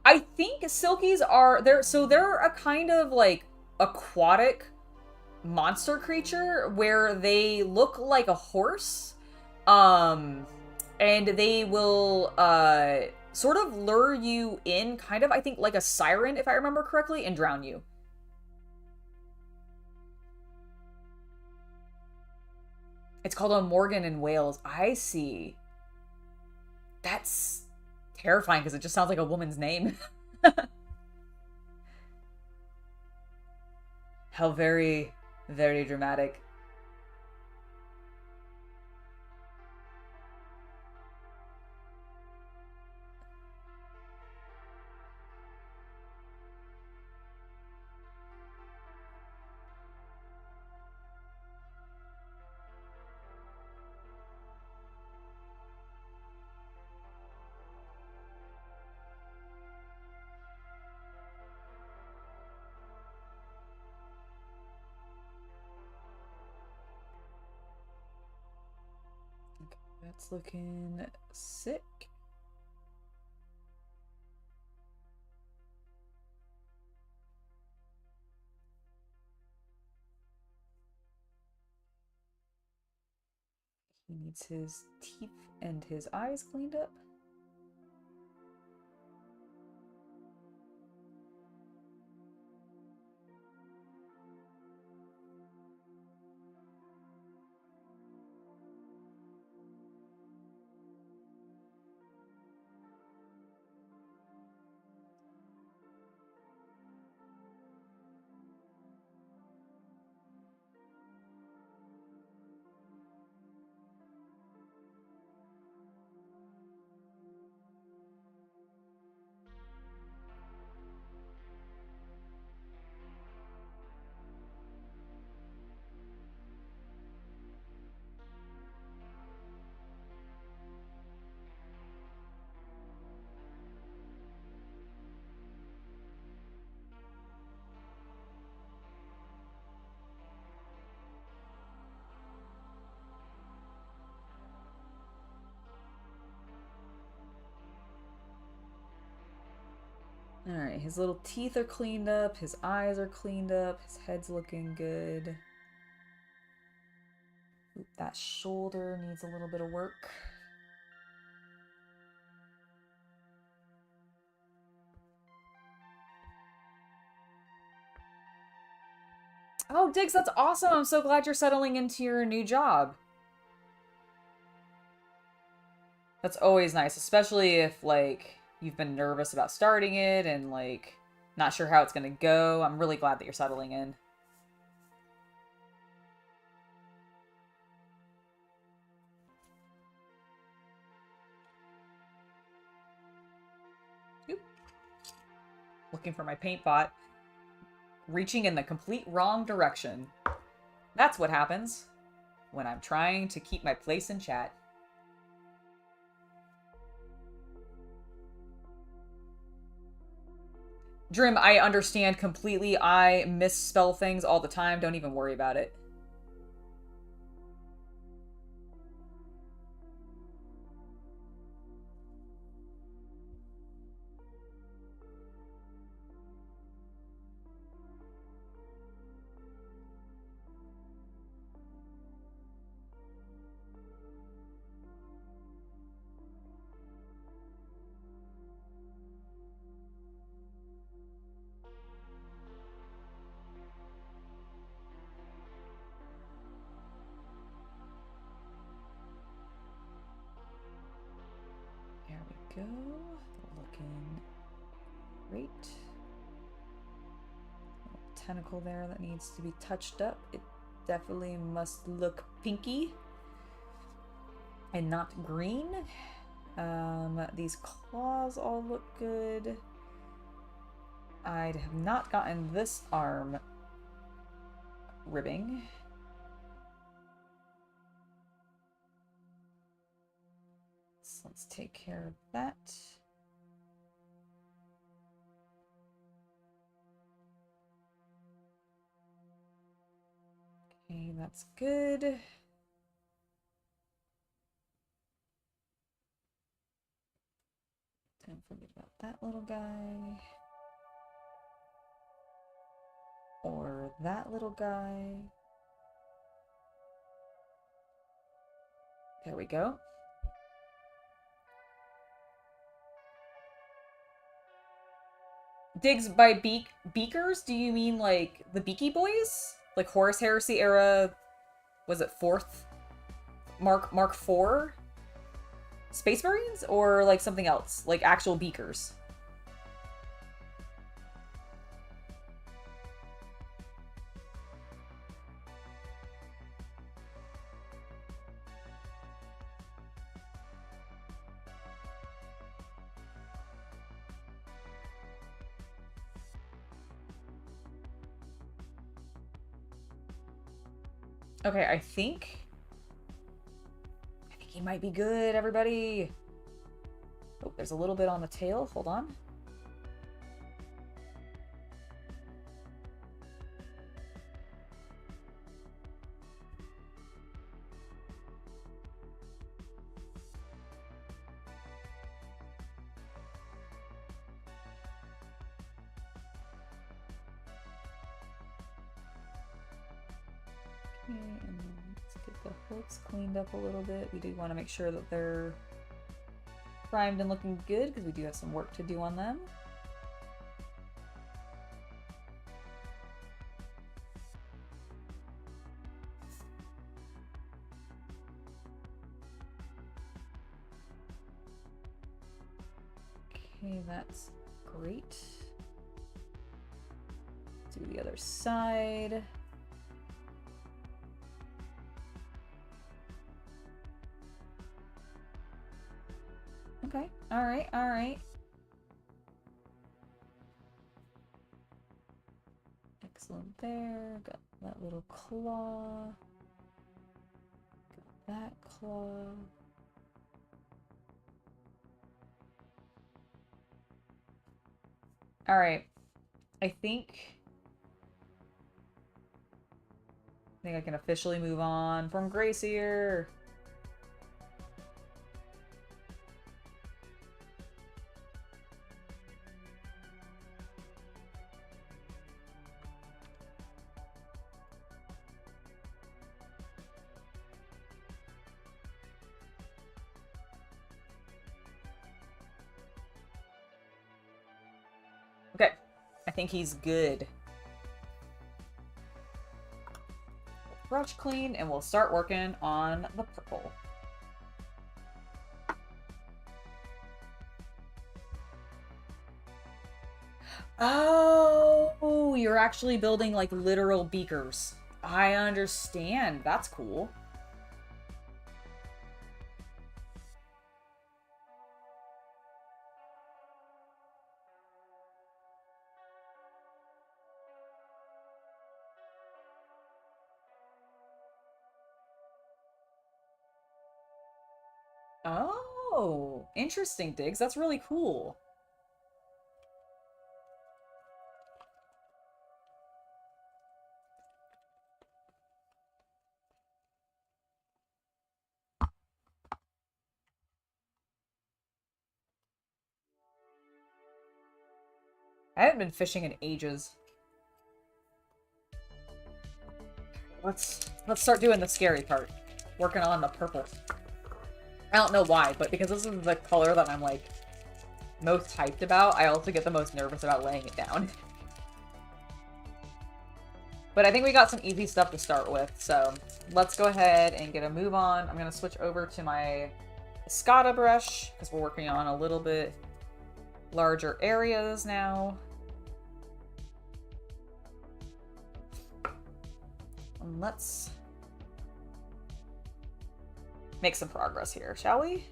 I think Silkies are... They're a kind of, like, aquatic monster creature where they look like a horse. And they will, sort of lure you in, kind of, I think, like a siren, if I remember correctly, and drown you. It's called a Morgan in Wales. I see. That's terrifying, because it just sounds like a woman's name. How very, very dramatic. That's looking sick. He needs his teeth and his eyes cleaned up. Alright, his little teeth are cleaned up, his eyes are cleaned up, his head's looking good. Oop, that shoulder needs a little bit of work. Oh, Diggs, that's awesome! I'm so glad you're settling into your new job. That's always nice, especially if, like, you've been nervous about starting it and, like, not sure how it's gonna go. I'm really glad that you're settling in. Oop. Looking for my paint pot. Reaching in the complete wrong direction. That's what happens when I'm trying to keep my place in chat. Drim, I understand completely. I misspell things all the time. Don't even worry about it. There we go. Looking great. Little tentacle there that needs to be touched up. It definitely must look pinky and not green. These claws all look good. I have not gotten this arm ribbing. So let's take care of that. Okay, that's good. Don't forget about that little guy. Or that little guy. There we go. Diggs, by beakers, do you mean like the Beaky Boys? Like Horus Heresy era, was it 4th? Mark 4? Space Marines? Or like something else? Like actual beakers? Okay, I think he might be good, everybody. Oh, there's a little bit on the tail. Hold on. Okay, and then let's get the hooks cleaned up a little bit. We do want to make sure that they're primed and looking good because we do have some work to do on them. Okay, that's great. Do the other side. Okay, alright, alright. Excellent there. Got that little claw. Got that claw. Alright. I think I can officially move on from Gracier. I think he's good. Brush clean, and we'll start working on the purple. Oh, you're actually building like literal beakers. I understand. That's cool. Oh, interesting, Diggs. That's really cool. I haven't been fishing in ages. Let's start doing the scary part. Working on the purple. I don't know why, but because this is the color that I'm like most hyped about, I also get the most nervous about laying it down. But I think we got some easy stuff to start with, so let's go ahead and get a move on. I'm gonna switch over to my Escada brush because we're working on a little bit larger areas now. And let's make some progress here, shall we?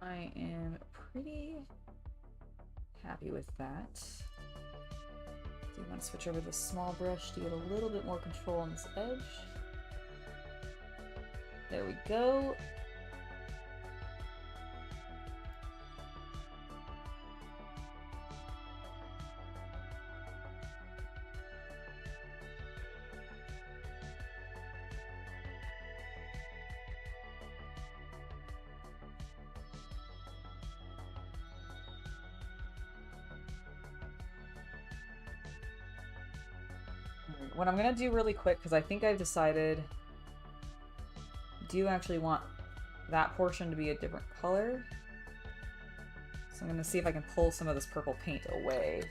I am pretty happy with that. Do you want to switch over to the small brush to get a little bit more control on this edge? There we go. What I'm gonna do really quick, because I think I've decided, do you actually want that portion to be a different color? So I'm gonna see if I can pull some of this purple paint away.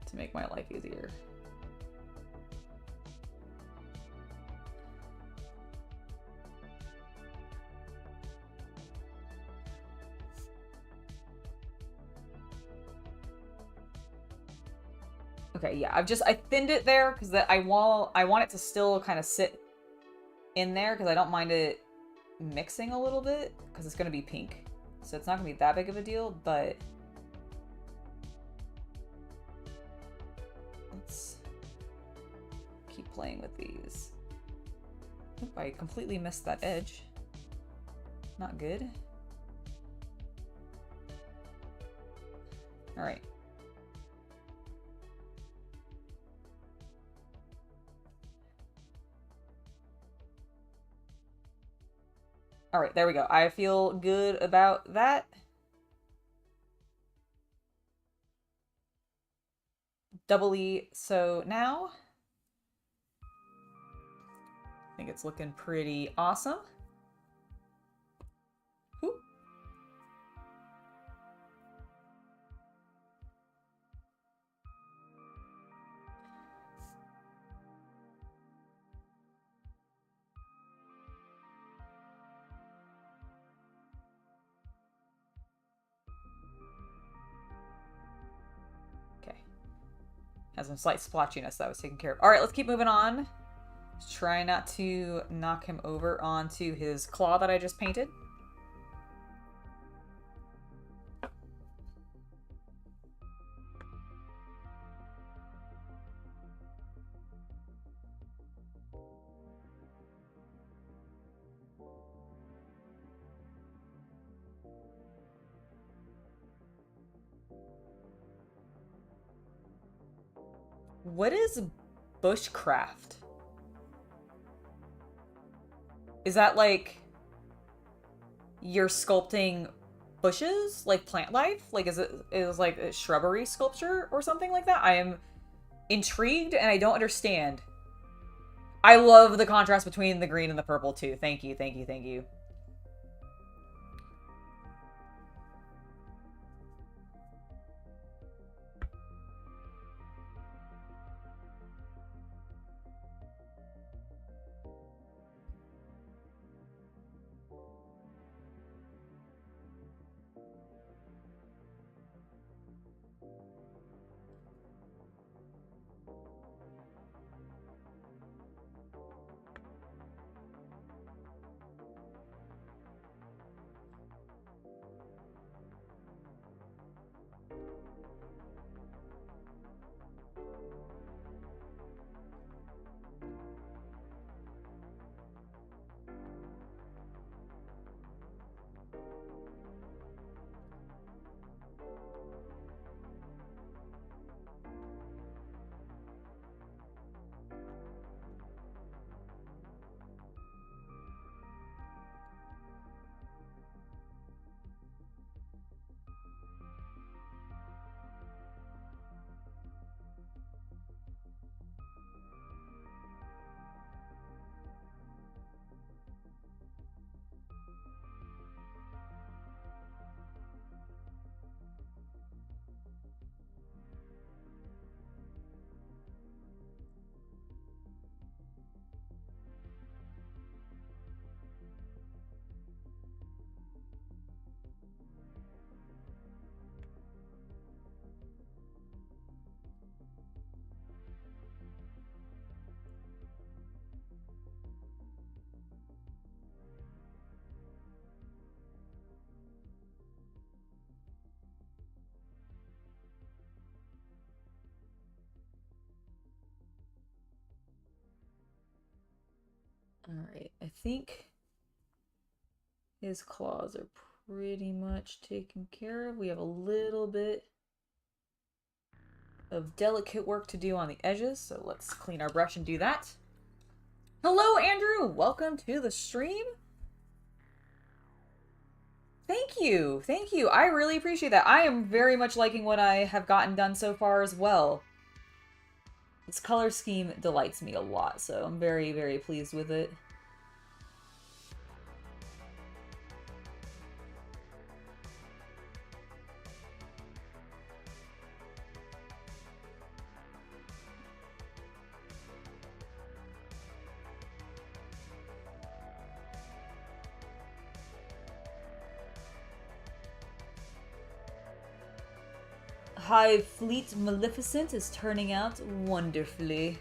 To make my life easier. Okay, yeah, I thinned it there because I want it to still kind of sit in there because I don't mind it mixing a little bit because it's gonna be pink, so it's not gonna be that big of a deal. But let's keep playing with these. Oop, I completely missed that edge. Not good. All right. All right, there we go. I feel good about that. Doubly so now. I think it's looking pretty awesome. Ooh. Okay. Has some slight splotchiness that was taken care of. All right, let's keep moving on. Try not to knock him over onto his claw that I just painted. What is bushcraft? Is that like you're sculpting bushes, like plant life? Like is it like a shrubbery sculpture or something like that? I am intrigued and I don't understand. I love the contrast between the green and the purple too. Thank you, thank you, thank you. All right, I think his claws are pretty much taken care of. We have a little bit of delicate work to do on the edges, so let's clean our brush and do that. Hello, Andrew! Welcome to the stream. Thank you, thank you. I really appreciate that. I am very much liking what I have gotten done so far as well. This color scheme delights me a lot, so I'm very, very pleased with it. Hive Fleet Maleficent is turning out wonderfully.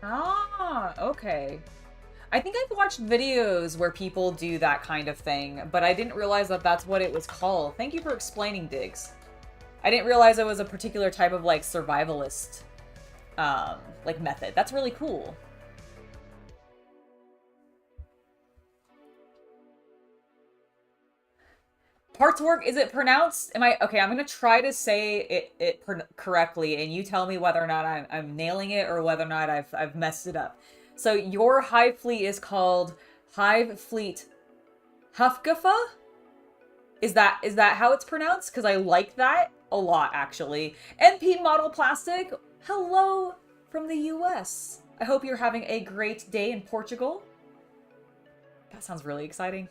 Ah, okay. I think I've watched videos where people do that kind of thing, but I didn't realize that that's what it was called. Thank you for explaining, Diggs. I didn't realize it was a particular type of, like, survivalist, like, method. That's really cool. Parts work, is it pronounced? Okay, I'm gonna try to say it correctly, and you tell me whether or not I'm nailing it or whether or not I've messed it up. So your hive fleet is called Hive Fleet Hufgaffa? Is that how it's pronounced? Because I like that a lot, actually. NP Model Plastic, hello from the US. I hope you're having a great day in Portugal. That sounds really exciting.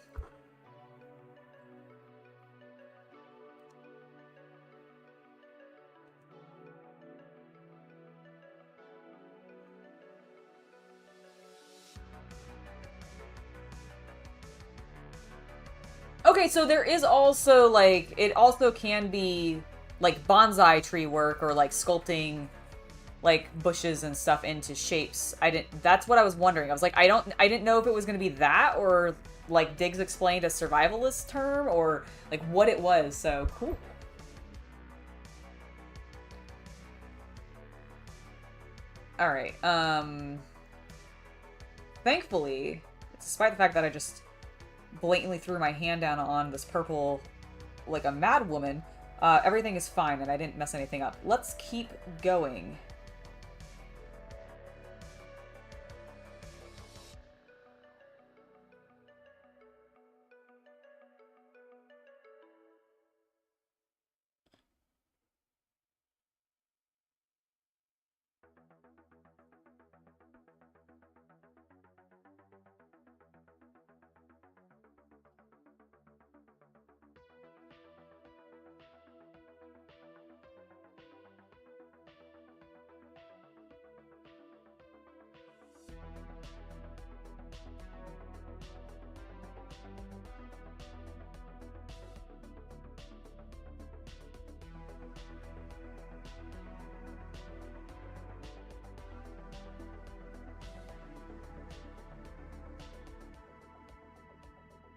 Okay, so there is also, like, it also can be, like, bonsai tree work or, like, sculpting, like, bushes and stuff into shapes. That's what I was wondering. I was like, I didn't know if it was going to be that or, like, Diggs explained a survivalist term or, like, what it was, so cool. Alright, thankfully, despite the fact that I just blatantly threw my hand down on this purple like a mad woman, everything is fine and I didn't mess anything up. Let's keep going.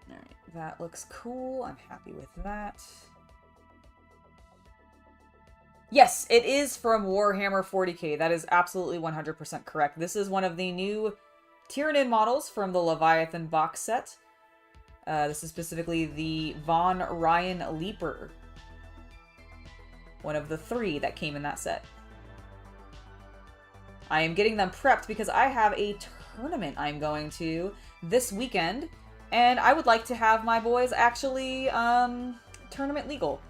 Alright, that looks cool. I'm happy with that. Yes, it is from Warhammer 40k. That is absolutely 100% correct. This is one of the new Tyranid models from the Leviathan box set. This is specifically the Von Ryan Leaper. One of the 3 that came in that set. I am getting them prepped because I have a tournament I'm going to this weekend. And I would like to have my boys actually tournament legal.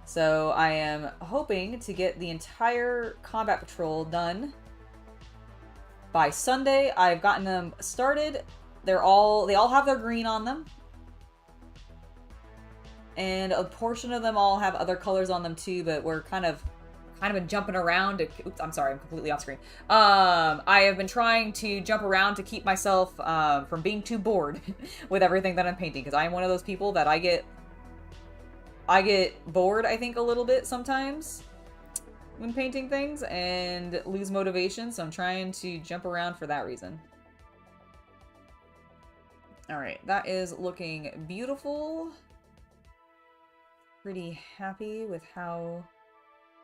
So I am hoping to get the entire combat patrol done by Sunday. I've gotten them started. They all have their green on them. And a portion of them all have other colors on them too, but we're kind of been jumping around to, oops, I'm sorry, I'm completely off screen. I have been trying to jump around to keep myself from being too bored with everything that I'm painting, because I am one of those people that I get bored, I think, a little bit sometimes when painting things and lose motivation, so I'm trying to jump around for that reason. Alright, that is looking beautiful. Pretty happy with how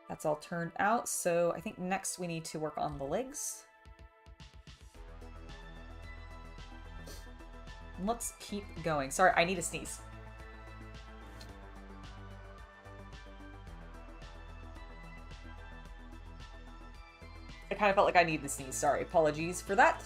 that's all turned out, so I think next we need to work on the legs. Let's keep going. Sorry, I need to sneeze. I kind of felt like I needed to sneeze. Sorry, apologies for that.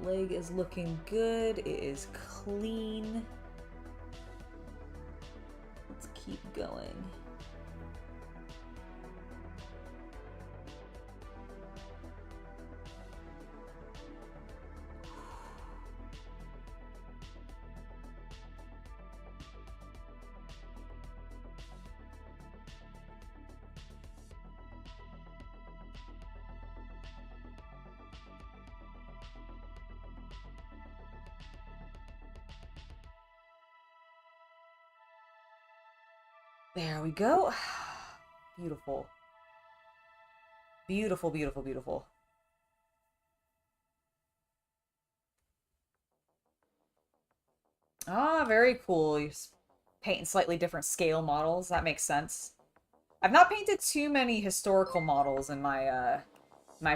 Leg is looking good. It is clean. keep going. There we go. Beautiful. Beautiful, beautiful, beautiful. Ah, very cool. You're painting slightly different scale models. That makes sense. I've not painted too many historical models in my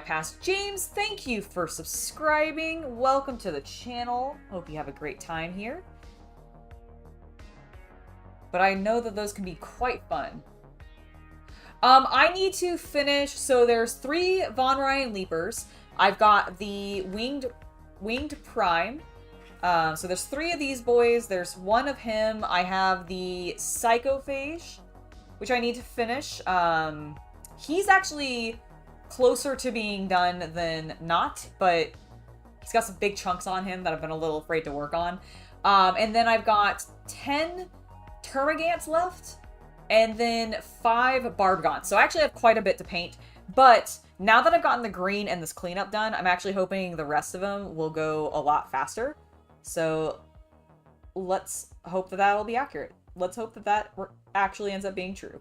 past. James, thank you for subscribing. Welcome to the channel. Hope you have a great time here. But I know that those can be quite fun. I need to finish, so there's 3 Von Ryan Leapers. I've got the Winged Prime. So there's 3 of these boys. There's 1 of him. I have the Psychophage, which I need to finish. He's actually closer to being done than not, but he's got some big chunks on him that I've been a little afraid to work on. And then I've got 10 Termagants left, and then 5 Barbgons. So I actually have quite a bit to paint, but now that I've gotten the green and this cleanup done, I'm actually hoping the rest of them will go a lot faster. So let's hope that that'll be accurate. Let's hope that that actually ends up being true.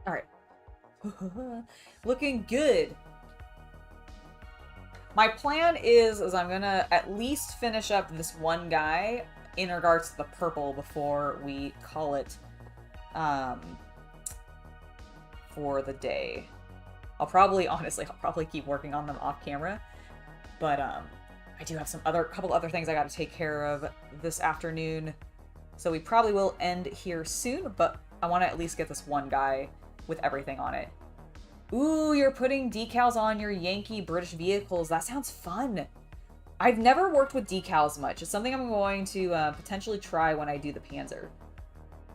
All right. Looking good. My plan is I'm gonna at least finish up this one guy in regards to the purple before we call it for the day. Honestly, I'll probably keep working on them off camera, but I do have couple other things I got to take care of this afternoon, so we probably will end here soon, but I want to at least get this one guy with everything on it. Ooh, you're putting decals on your Yankee British vehicles. That sounds fun. I've never worked with decals much. It's something I'm going to potentially try when I do the Panzer,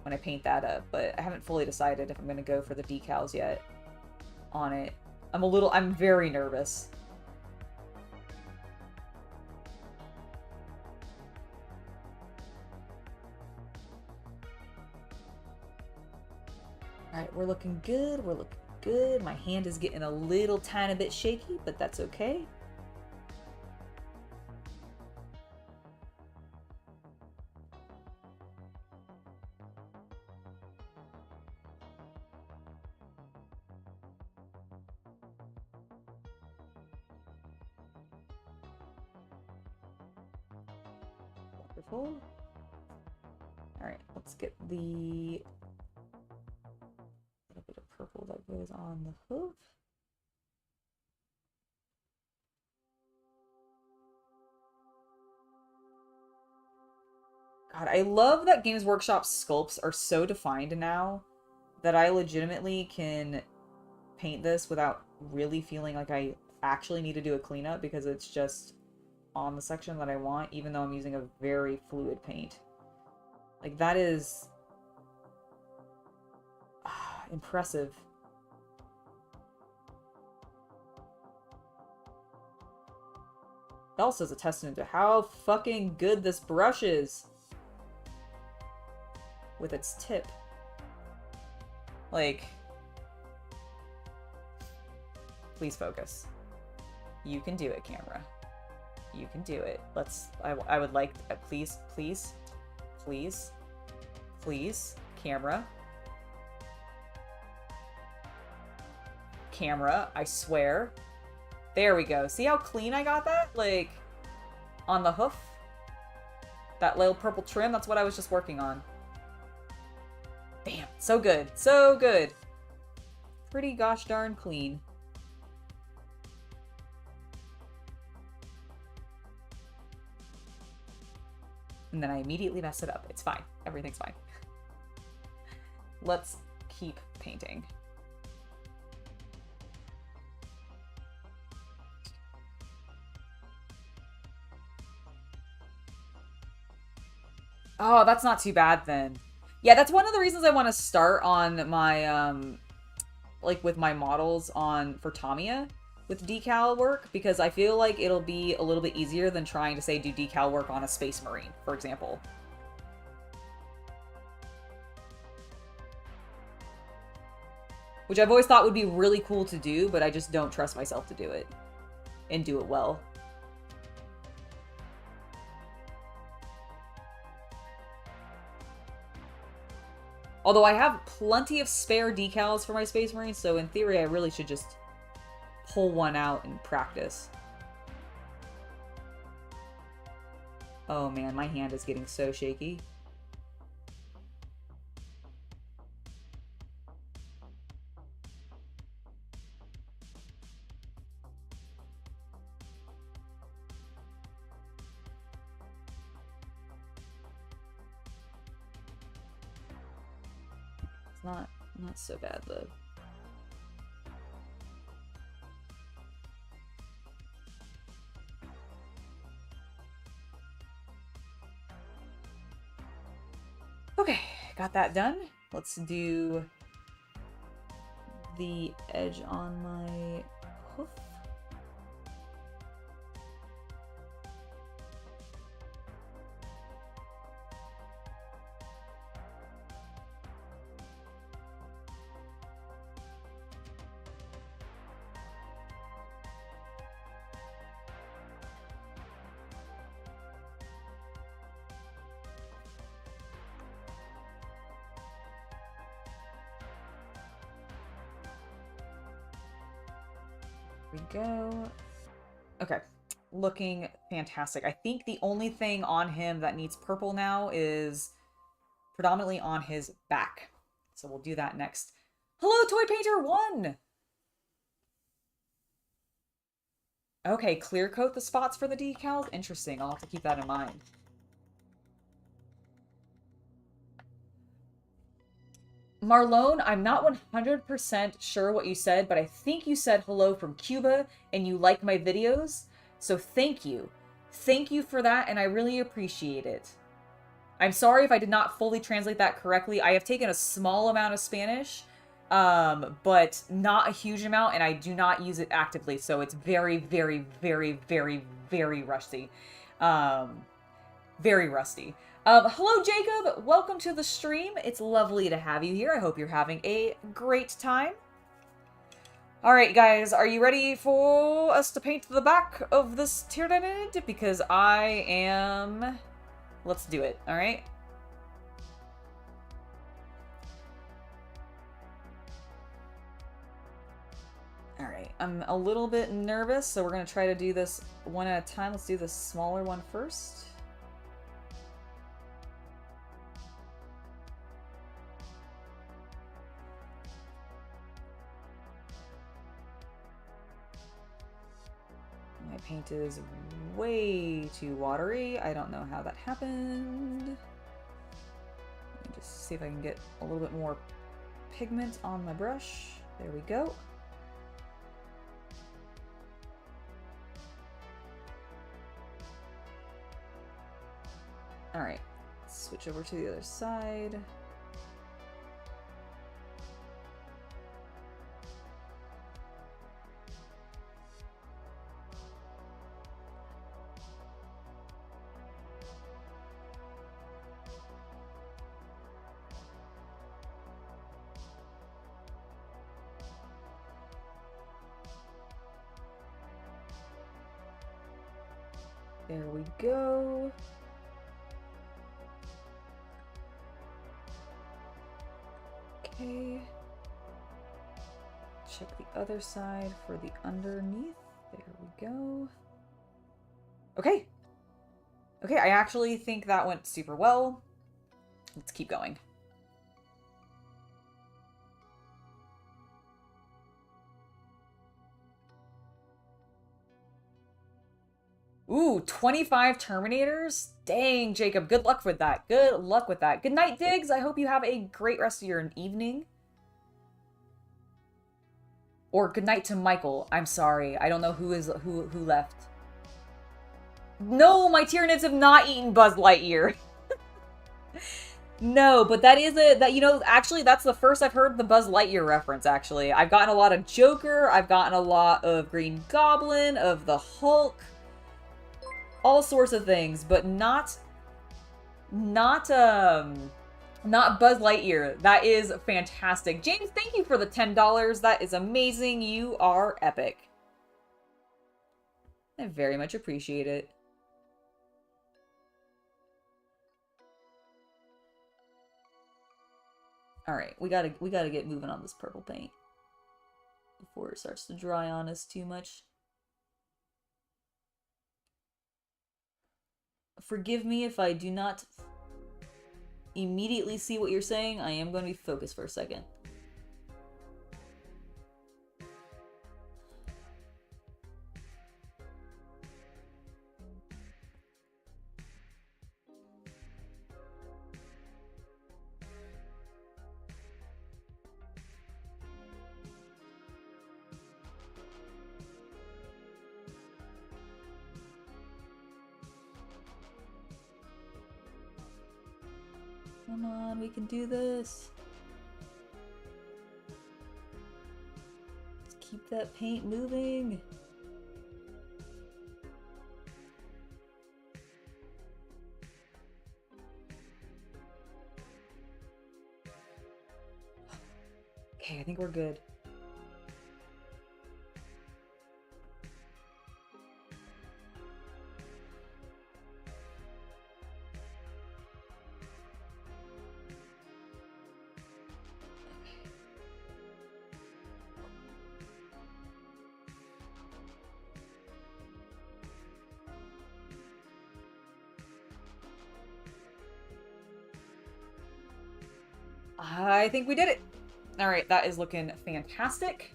when I paint that up, but I haven't fully decided if I'm going to go for the decals yet on it. I'm very nervous. Alright, we're looking good. We're looking good. My hand is getting a little tiny bit shaky, but that's okay. Wonderful. Alright, let's get the little bit of purple that goes on the hoof. God, I love that Games Workshop sculpts are so defined now that I legitimately can paint this without really feeling like I actually need to do a cleanup because it's just on the section that I want, even though I'm using a very fluid paint. Like, that is impressive. It also is a testament to how fucking good this brush is with its tip. Like, please focus. You can do it, camera. You can do it. I would like, please, please, please, please, camera. Camera, I swear. There we go. See how clean I got that? Like, on the hoof? That little purple trim, that's what I was just working on. Damn, so good. So good. Pretty gosh darn clean. And then I immediately mess it up. It's fine. Everything's fine. Let's keep painting. Oh, that's not too bad then. Yeah, that's one of the reasons I want to start on my, like with my models for Tamiya with decal work, because I feel like it'll be a little bit easier than trying to, say, do decal work on a Space Marine, for example. Which I've always thought would be really cool to do, but I just don't trust myself to do it. And do it well. Although I have plenty of spare decals for my Space Marines, so in theory I really should just pull one out and practice. Oh man, my hand is getting so shaky. Not so bad though. Okay, got that done. Let's do the edge on my hoof. We go. Okay, looking fantastic. I think the only thing on him that needs purple now is predominantly on his back. So we'll do that next. Hello, Toy Painter 1! Okay, clear coat the spots for the decals? Interesting, I'll have to keep that in mind. Marlone, I'm not 100% sure what you said, but I think you said hello from Cuba and you like my videos. So thank you. Thank you for that, and I really appreciate it. I'm sorry if I did not fully translate that correctly. I have taken a small amount of Spanish, but not a huge amount, and I do not use it actively, so it's very, very, very, very, very rusty. Very rusty. Hello, Jacob. Welcome to the stream. It's lovely to have you here. I hope you're having a great time. All right, guys, are you ready for us to paint the back of this Tyranid? Because I am. Let's do it. All right. All right. I'm a little bit nervous, so we're gonna try to do this one at a time. Let's do the smaller one first. My paint is way too watery. I don't know how that happened. Let me just see if I can get a little bit more pigment on my brush. There we go. All right, switch over to the other side. There we go. Okay. Check the other side for the underneath. There we go. Okay. Okay, I actually think that went super well. Let's keep going. Ooh, 25 Terminators? Dang, Jacob, good luck with that. Good luck with that. Good night, Diggs. I hope you have a great rest of your evening. Or good night to Michael. I'm sorry. I don't know who left. No, my Tyranids have not eaten Buzz Lightyear. No, but that is actually that's the first I've heard the Buzz Lightyear reference, actually. I've gotten a lot of Joker, I've gotten a lot of Green Goblin, of the Hulk, all sorts of things, but not Buzz Lightyear. That is fantastic. James, thank you for the $10. That is amazing. You are epic. I very much appreciate it. All right, we gotta get moving on this purple paint before it starts to dry on us too much. Forgive me if I do not immediately see what you're saying. I am going to be focused for a second. Come on, we can do this. Let's keep that paint moving. Okay, I think we're good. I think we did it. All right, that is looking fantastic.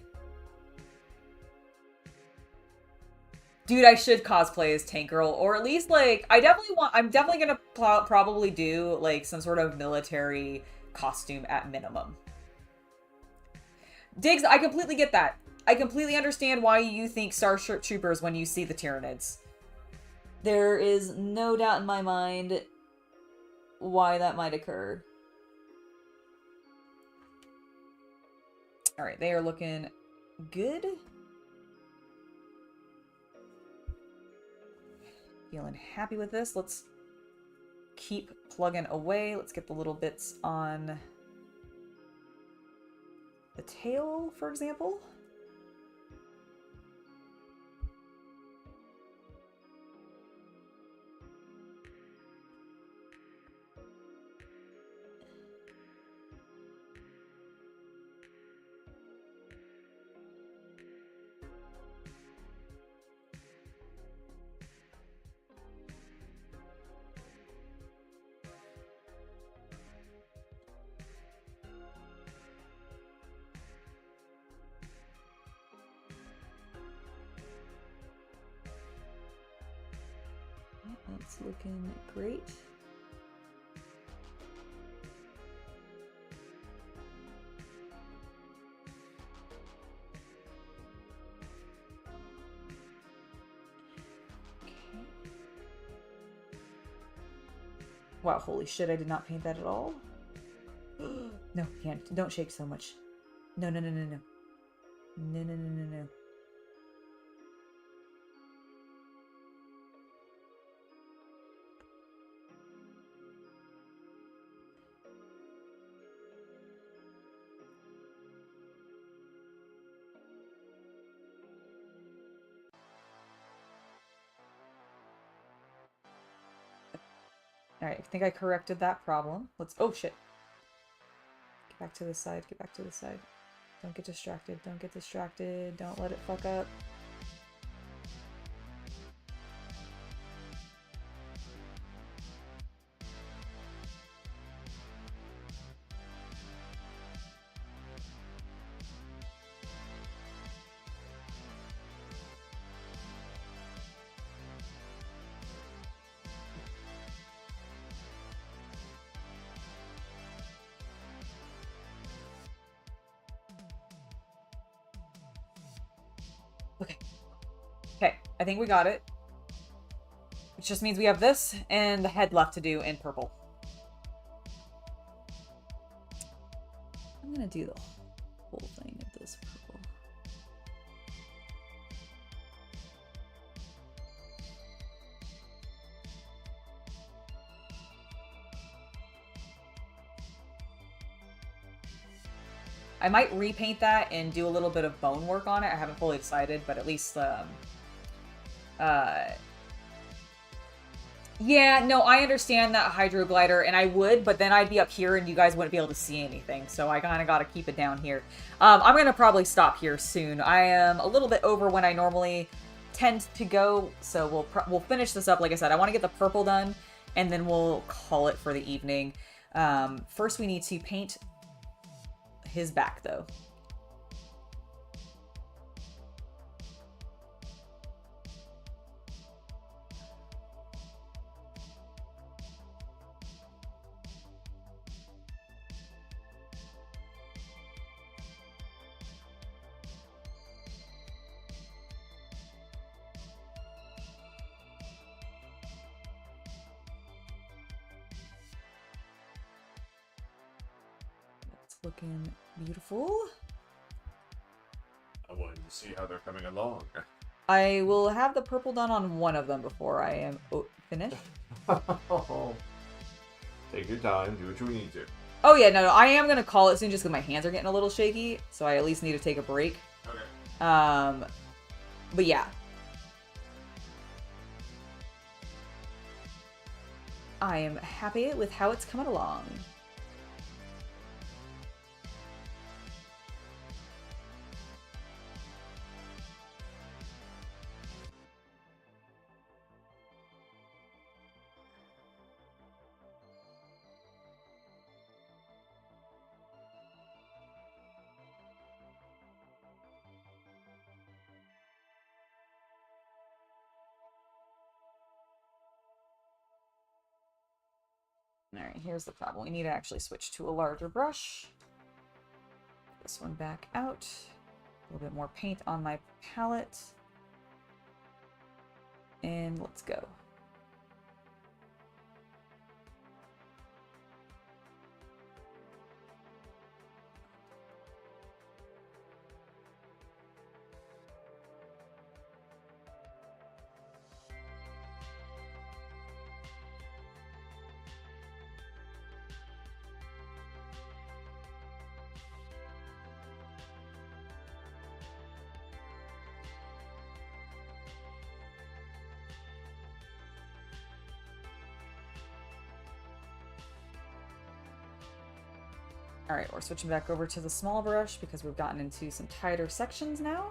Dude, I should cosplay as Tank Girl, or at least, like, I'm definitely gonna probably do, like, some sort of military costume at minimum. Diggs, I completely get that. I completely understand why you think Starship Troopers when you see the Tyranids. There is no doubt in my mind why that might occur. Alright, they are looking good. Feeling happy with this. Let's keep plugging away. Let's get the little bits on the tail, for example. That's looking great. Okay. Wow, holy shit, I did not paint that at all. No, can't. Don't shake so much. No, no, no, no, no. No, no, no, no, no. Alright, I think I corrected that problem. Let's... Oh, shit. Get back to the side. Get back to the side. Don't get distracted. Don't get distracted. Don't let it fuck up. Okay. Okay, I think we got it. Which just means we have this and the head left to do in purple. I'm gonna do the whole thing of this purple. I might repaint that and do a little bit of bone work on it. I haven't fully decided, but at least, yeah, no, I understand that hydroglider, and I would, but then I'd be up here and you guys wouldn't be able to see anything, so I kind of got to keep it down here. I'm going to probably stop here soon. I am a little bit over when I normally tend to go, so we'll finish this up. Like I said, I want to get the purple done, and then we'll call it for the evening. First, we need to paint his back, though. That's looking beautiful. I wanted to see how they're coming along. I will have the purple done on one of them before I am finished. Take your time, do what you need to. Oh yeah, no, I am gonna call it soon just because my hands are getting a little shaky, so I at least need to take a break. Okay. But yeah. I am happy with how it's coming along. Alright, here's the problem. We need to actually switch to a larger brush. This one back out. A little bit more paint on my palette. And let's go. Alright, we're switching back over to the small brush because we've gotten into some tighter sections now.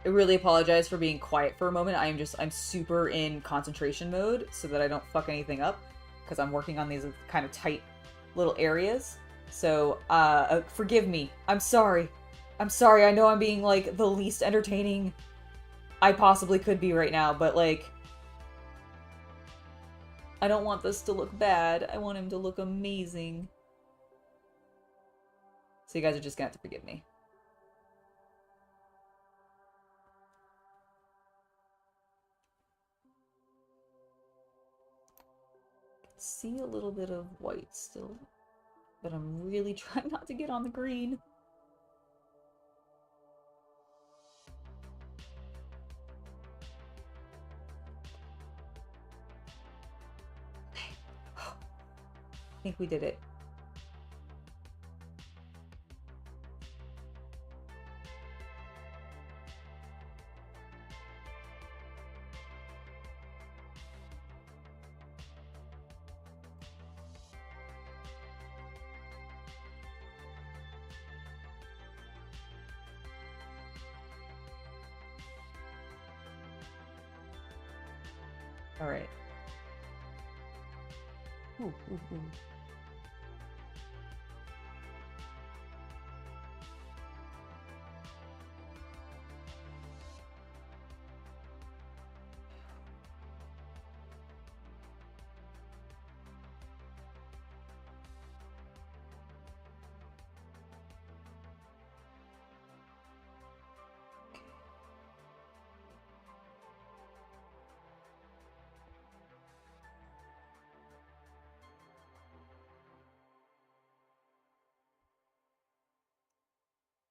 I really apologize for being quiet for a moment. I'm super in concentration mode so that I don't fuck anything up because I'm working on these kind of tight little areas. So, forgive me. I'm sorry. I'm sorry. I know I'm being, like, the least entertaining I possibly could be right now, but, like, I don't want this to look bad. I want him to look amazing. So you guys are just gonna have to forgive me. See a little bit of white still, but I'm really trying not to get on the green. I think we did it. All right. Ooh, ooh, ooh.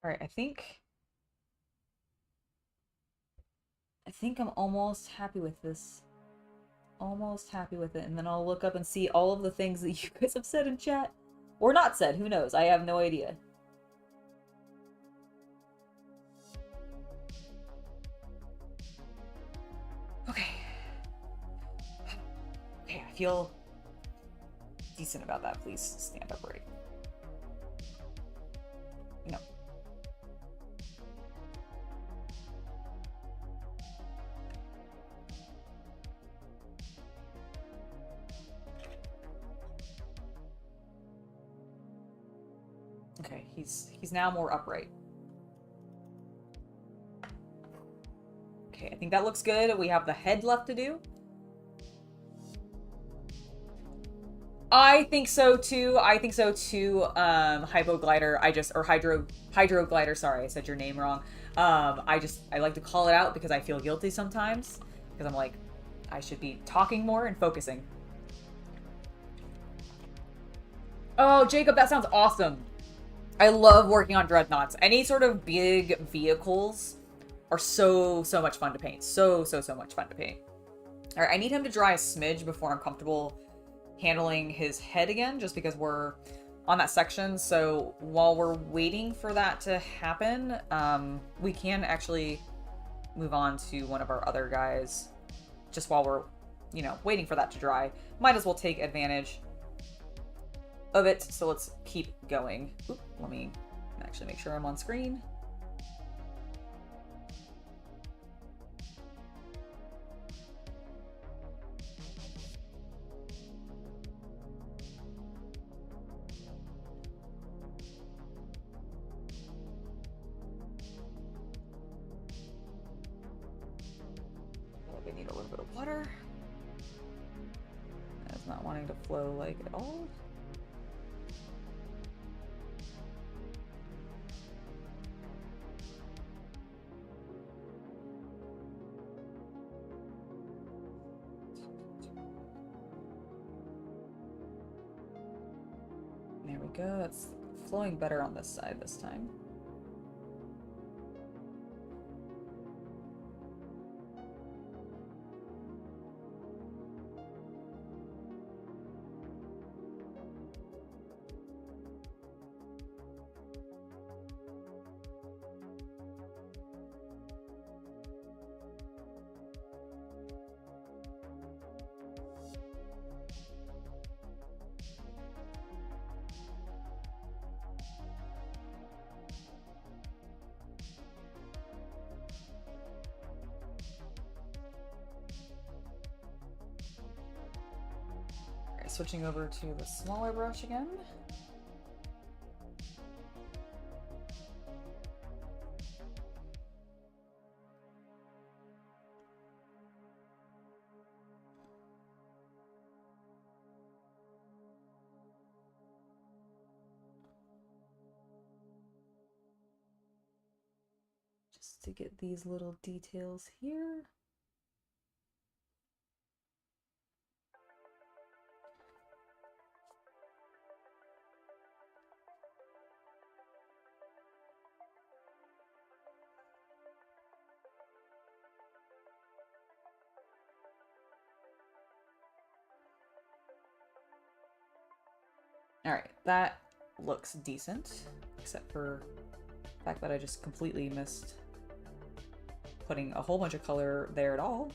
All right, I think I'm almost happy with this. Almost happy with it, and then I'll look up and see all of the things that you guys have said in chat. Or not said, who knows? I have no idea. Okay. Okay, I feel decent about that. Please stand upright. No. Okay, he's now more upright. Okay, I think that looks good. We have the head left to do. I think so too. Hypoglider. Hydroglider. Sorry, I said your name wrong. I like to call it out because I feel guilty sometimes. Because I'm like, I should be talking more and focusing. Oh, Jacob, that sounds awesome. I love working on dreadnoughts. Any sort of big vehicles are so much fun to paint. So much fun to paint. All right, I need him to dry a smidge before I'm comfortable handling his head again, just because we're on that section. So while we're waiting for that to happen, we can actually move on to one of our other guys just while we're, you know, waiting for that to dry. Might as well take advantage of it. So let's keep going. Oop, let me actually make sure I'm on screen. We need a little bit of water. That's not wanting to flow like at all. There we go. That's flowing better on this side this time. Switching over to the smaller brush again. just to get these little details here. All right, that looks decent, except for the fact that I just completely missed putting a whole bunch of color there at all.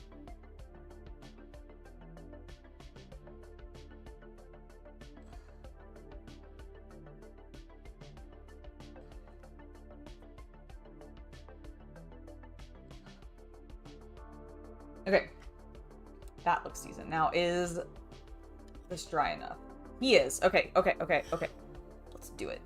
Okay, that looks decent. Now, is this dry enough? He is. Okay, okay, okay, okay. Let's do it.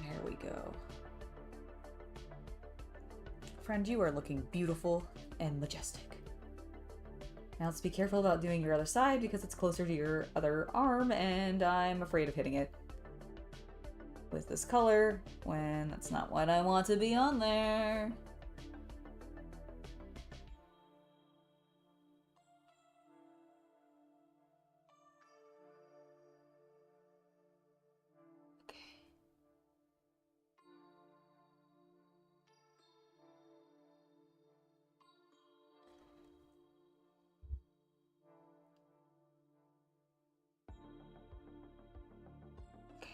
There we go. Friend, you are looking beautiful and majestic. Now let's be careful about doing your other side because it's closer to your other arm and I'm afraid of hitting it with this color when that's not what I want to be on there.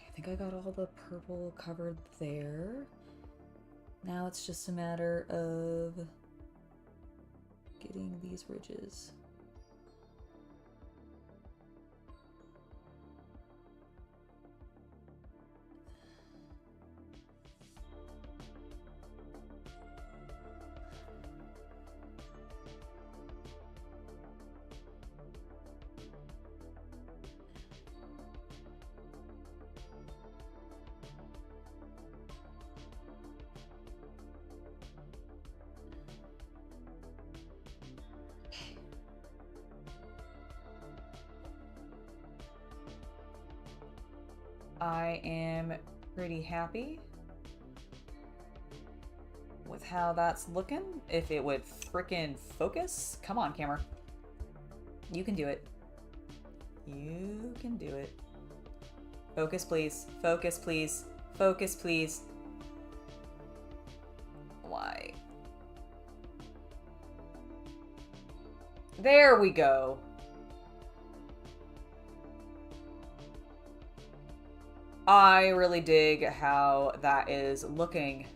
I think I got all the purple covered there. Now it's just a matter of getting these ridges. I am pretty happy with how that's looking. If it would frickin' focus. Come on, camera. You can do it. You can do it. Focus, please. Focus, please. Focus, please. Why? There we go. I really dig how that is looking.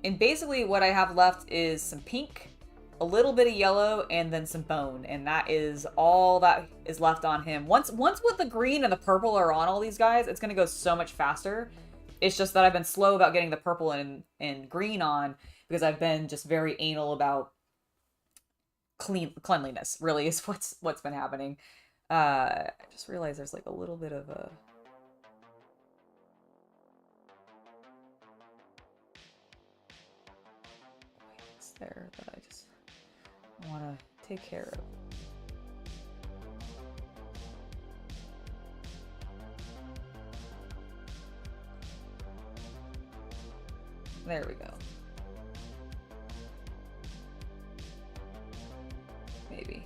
And basically what I have left is some pink, a little bit of yellow, and then some bone. And that is all that is left on him. Once with the green and the purple are on all these guys, it's going to go so much faster. It's just that I've been slow about getting the purple and green on because I've been just very anal about cleanliness, really, is what's been happening. I just realized there's like a little bit of a whiteness there that I just want to take care of. There we go. Maybe.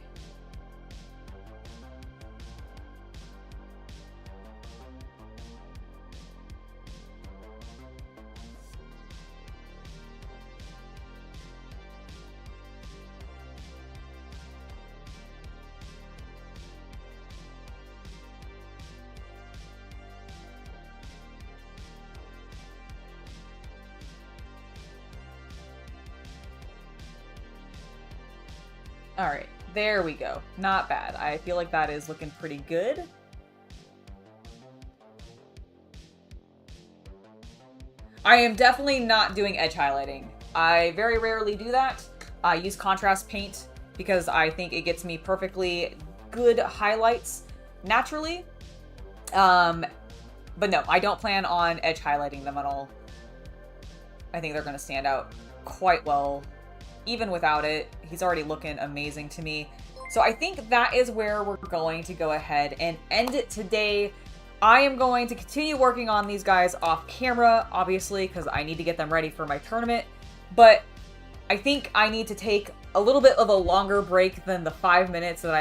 All right, there we go. Not bad. I feel like that is looking pretty good. I am definitely not doing edge highlighting. I very rarely do that. I use contrast paint because I think it gets me perfectly good highlights naturally. But no, I don't plan on edge highlighting them at all. I think they're going to stand out quite well. Even without it, he's already looking amazing to me. So I think that is where we're going to go ahead and end it today. I am going to continue working on these guys off camera, obviously, because I need to get them ready for my tournament. But I think I need to take a little bit of a longer break than the 5 minutes that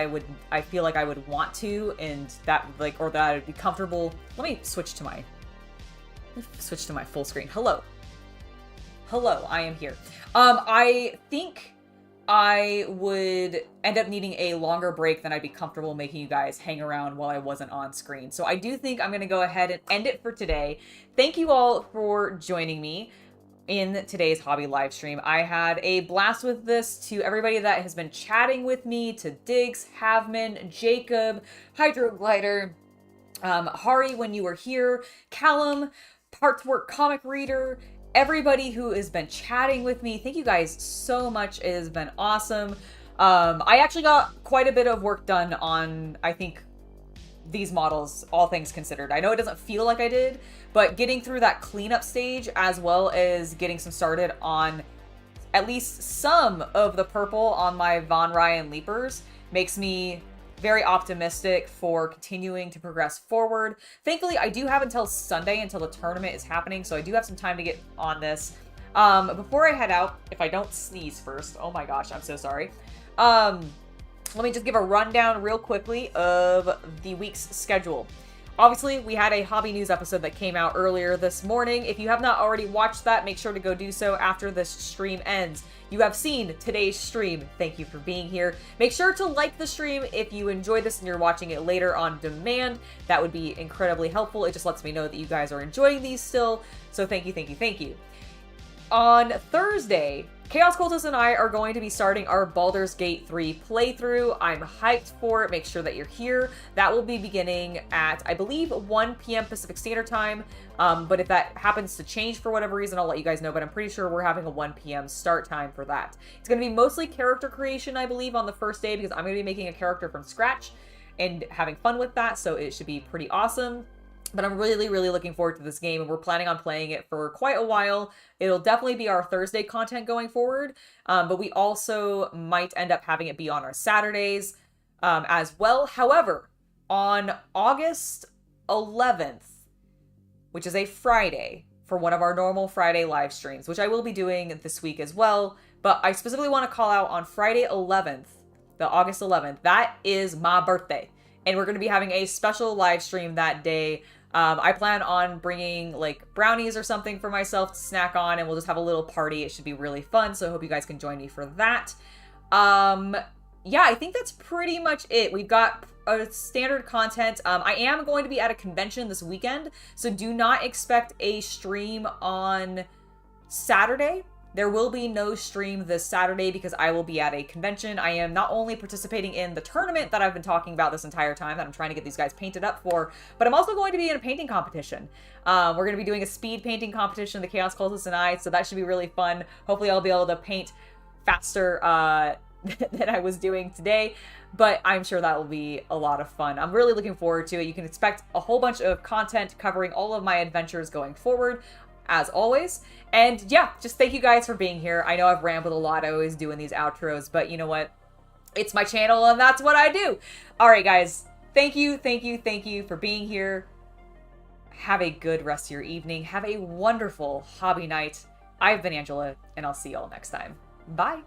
I feel like I would want to, and that or that I would be comfortable. Let me switch to my full screen. Hello, I am here. I think I would end up needing a longer break than I'd be comfortable making you guys hang around while I wasn't on screen. So I do think I'm going to go ahead and end it for today. Thank you all for joining me in today's hobby live stream. I had a blast with this. To everybody that has been chatting with me, to Diggs, Havman, Jacob, Hydroglider, Hari when you were here, Callum, Partswork Comic Reader, everybody who has been chatting with me. Thank you guys so much. It has been awesome. I actually got quite a bit of work done on, I think, these models, all things considered. I know it doesn't feel like I did, but getting through that cleanup stage as well as getting some started on at least some of the purple on my Von Ryan Leapers makes me very optimistic for continuing to progress forward. Thankfully, I do have until Sunday until the tournament is happening, so I do have some time to get on this. Before I head out, if I don't sneeze first, oh my gosh, I'm so sorry. Let me just give a rundown real quickly of the week's schedule. Obviously, we had a hobby news episode that came out earlier this morning. If you have not already watched that, make sure to go do so after this stream ends. You have seen today's stream. Thank you for being here. Make sure to like the stream if you enjoy this and you're watching it later on demand. That would be incredibly helpful. It just lets me know that you guys are enjoying these still. So thank you, thank you, thank you. On Thursday, Chaos Cultist and I are going to be starting our Baldur's Gate 3 playthrough. I'm hyped for it. Make sure that you're here. That will be beginning at, I believe, 1 p.m. Pacific Standard Time. But if that happens to change for whatever reason, I'll let you guys know. But I'm pretty sure we're having a 1 p.m. start time for that. It's going to be mostly character creation, I believe, on the first day, because I'm going to be making a character from scratch and having fun with that. So it should be pretty awesome. But I'm really, really looking forward to this game, and we're planning on playing it for quite a while. It'll definitely be our Thursday content going forward, but we also might end up having it be on our Saturdays as well. However, on August 11th, which is a Friday, for one of our normal Friday live streams, which I will be doing this week as well, but I specifically want to call out on Friday 11th, the August 11th, that is my birthday, and we're going to be having a special live stream that day. I plan on bringing like brownies or something for myself to snack on, and we'll just have a little party. It should be really fun, so I hope you guys can join me for that. Yeah, I think that's pretty much it. We've got standard content. I am going to be at a convention this weekend, so do not expect a stream on Saturday. There will be no stream this Saturday because I will be at a convention. I am not only participating in the tournament that I've been talking about this entire time that I'm trying to get these guys painted up for, but I'm also going to be in a painting competition. We're going to be doing a speed painting competition, the Chaos Cultist and I, so that should be really fun. Hopefully I'll be able to paint faster than I was doing today, but I'm sure that will be a lot of fun. I'm really looking forward to it. You can expect a whole bunch of content covering all of my adventures going forward, as always. And yeah, just thank you guys for being here. I know I've rambled a lot. I always do in these outros, but you know what? It's my channel and that's what I do. All right, guys. Thank you for being here. Have a good rest of your evening. Have a wonderful hobby night. I've been Angela, and I'll see you all next time. Bye.